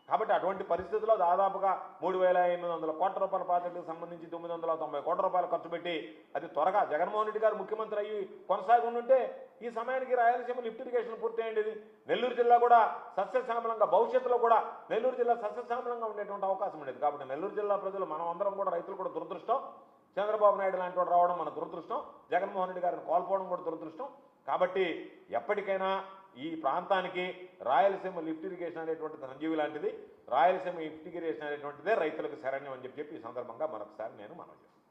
కాబట్టి అటువంటి పరిస్థితుల్లో దాదాపుగా 3,800 కోట్ల రూపాయల ప్రాజెక్టుకు సంబంధించి 990 కోట్ల రూపాయలు ఖర్చు పెట్టి అది త్వరగా జగన్మోహన్ రెడ్డి గారు ముఖ్యమంత్రి అయ్యి కొనసాగి ఉంటే ఈ సమయానికి రాయలసీమ లిఫ్ట్ ఇరిగేషన్ పూర్తి అయ్యేది. నెల్లూరు జిల్లా కూడా సస్యశ్యామలంగా, భవిష్యత్తులో కూడా నెల్లూరు జిల్లా సస్యశ్యామలంగా ఉండేటువంటి అవకాశం ఉండేది. కాబట్టి నెల్లూరు జిల్లా ప్రజలు మనం అందరం కూడా రైతులు కూడా దురదృష్టం చంద్రబాబు నాయుడు లాంటి వాడు రావడం మన దురదృష్టం, జగన్మోహన్ రెడ్డి గారిని కోల్పోవడం కూడా దురదృష్టం. కాబట్టి ఎప్పటికైనా ఈ ప్రాంతానికి రాయలసీమ లిఫ్ట్ ఇరిగేషన్ అనేటువంటిది సంజీవి లాంటిది, రాయలసీమ లిఫ్ట్ ఇరిగేషన్ అనేటువంటిదే రైతులకు శరణ్యం అని చెప్పి ఈ సందర్భంగా మరొకసారి నేను మనవి చేస్తాను.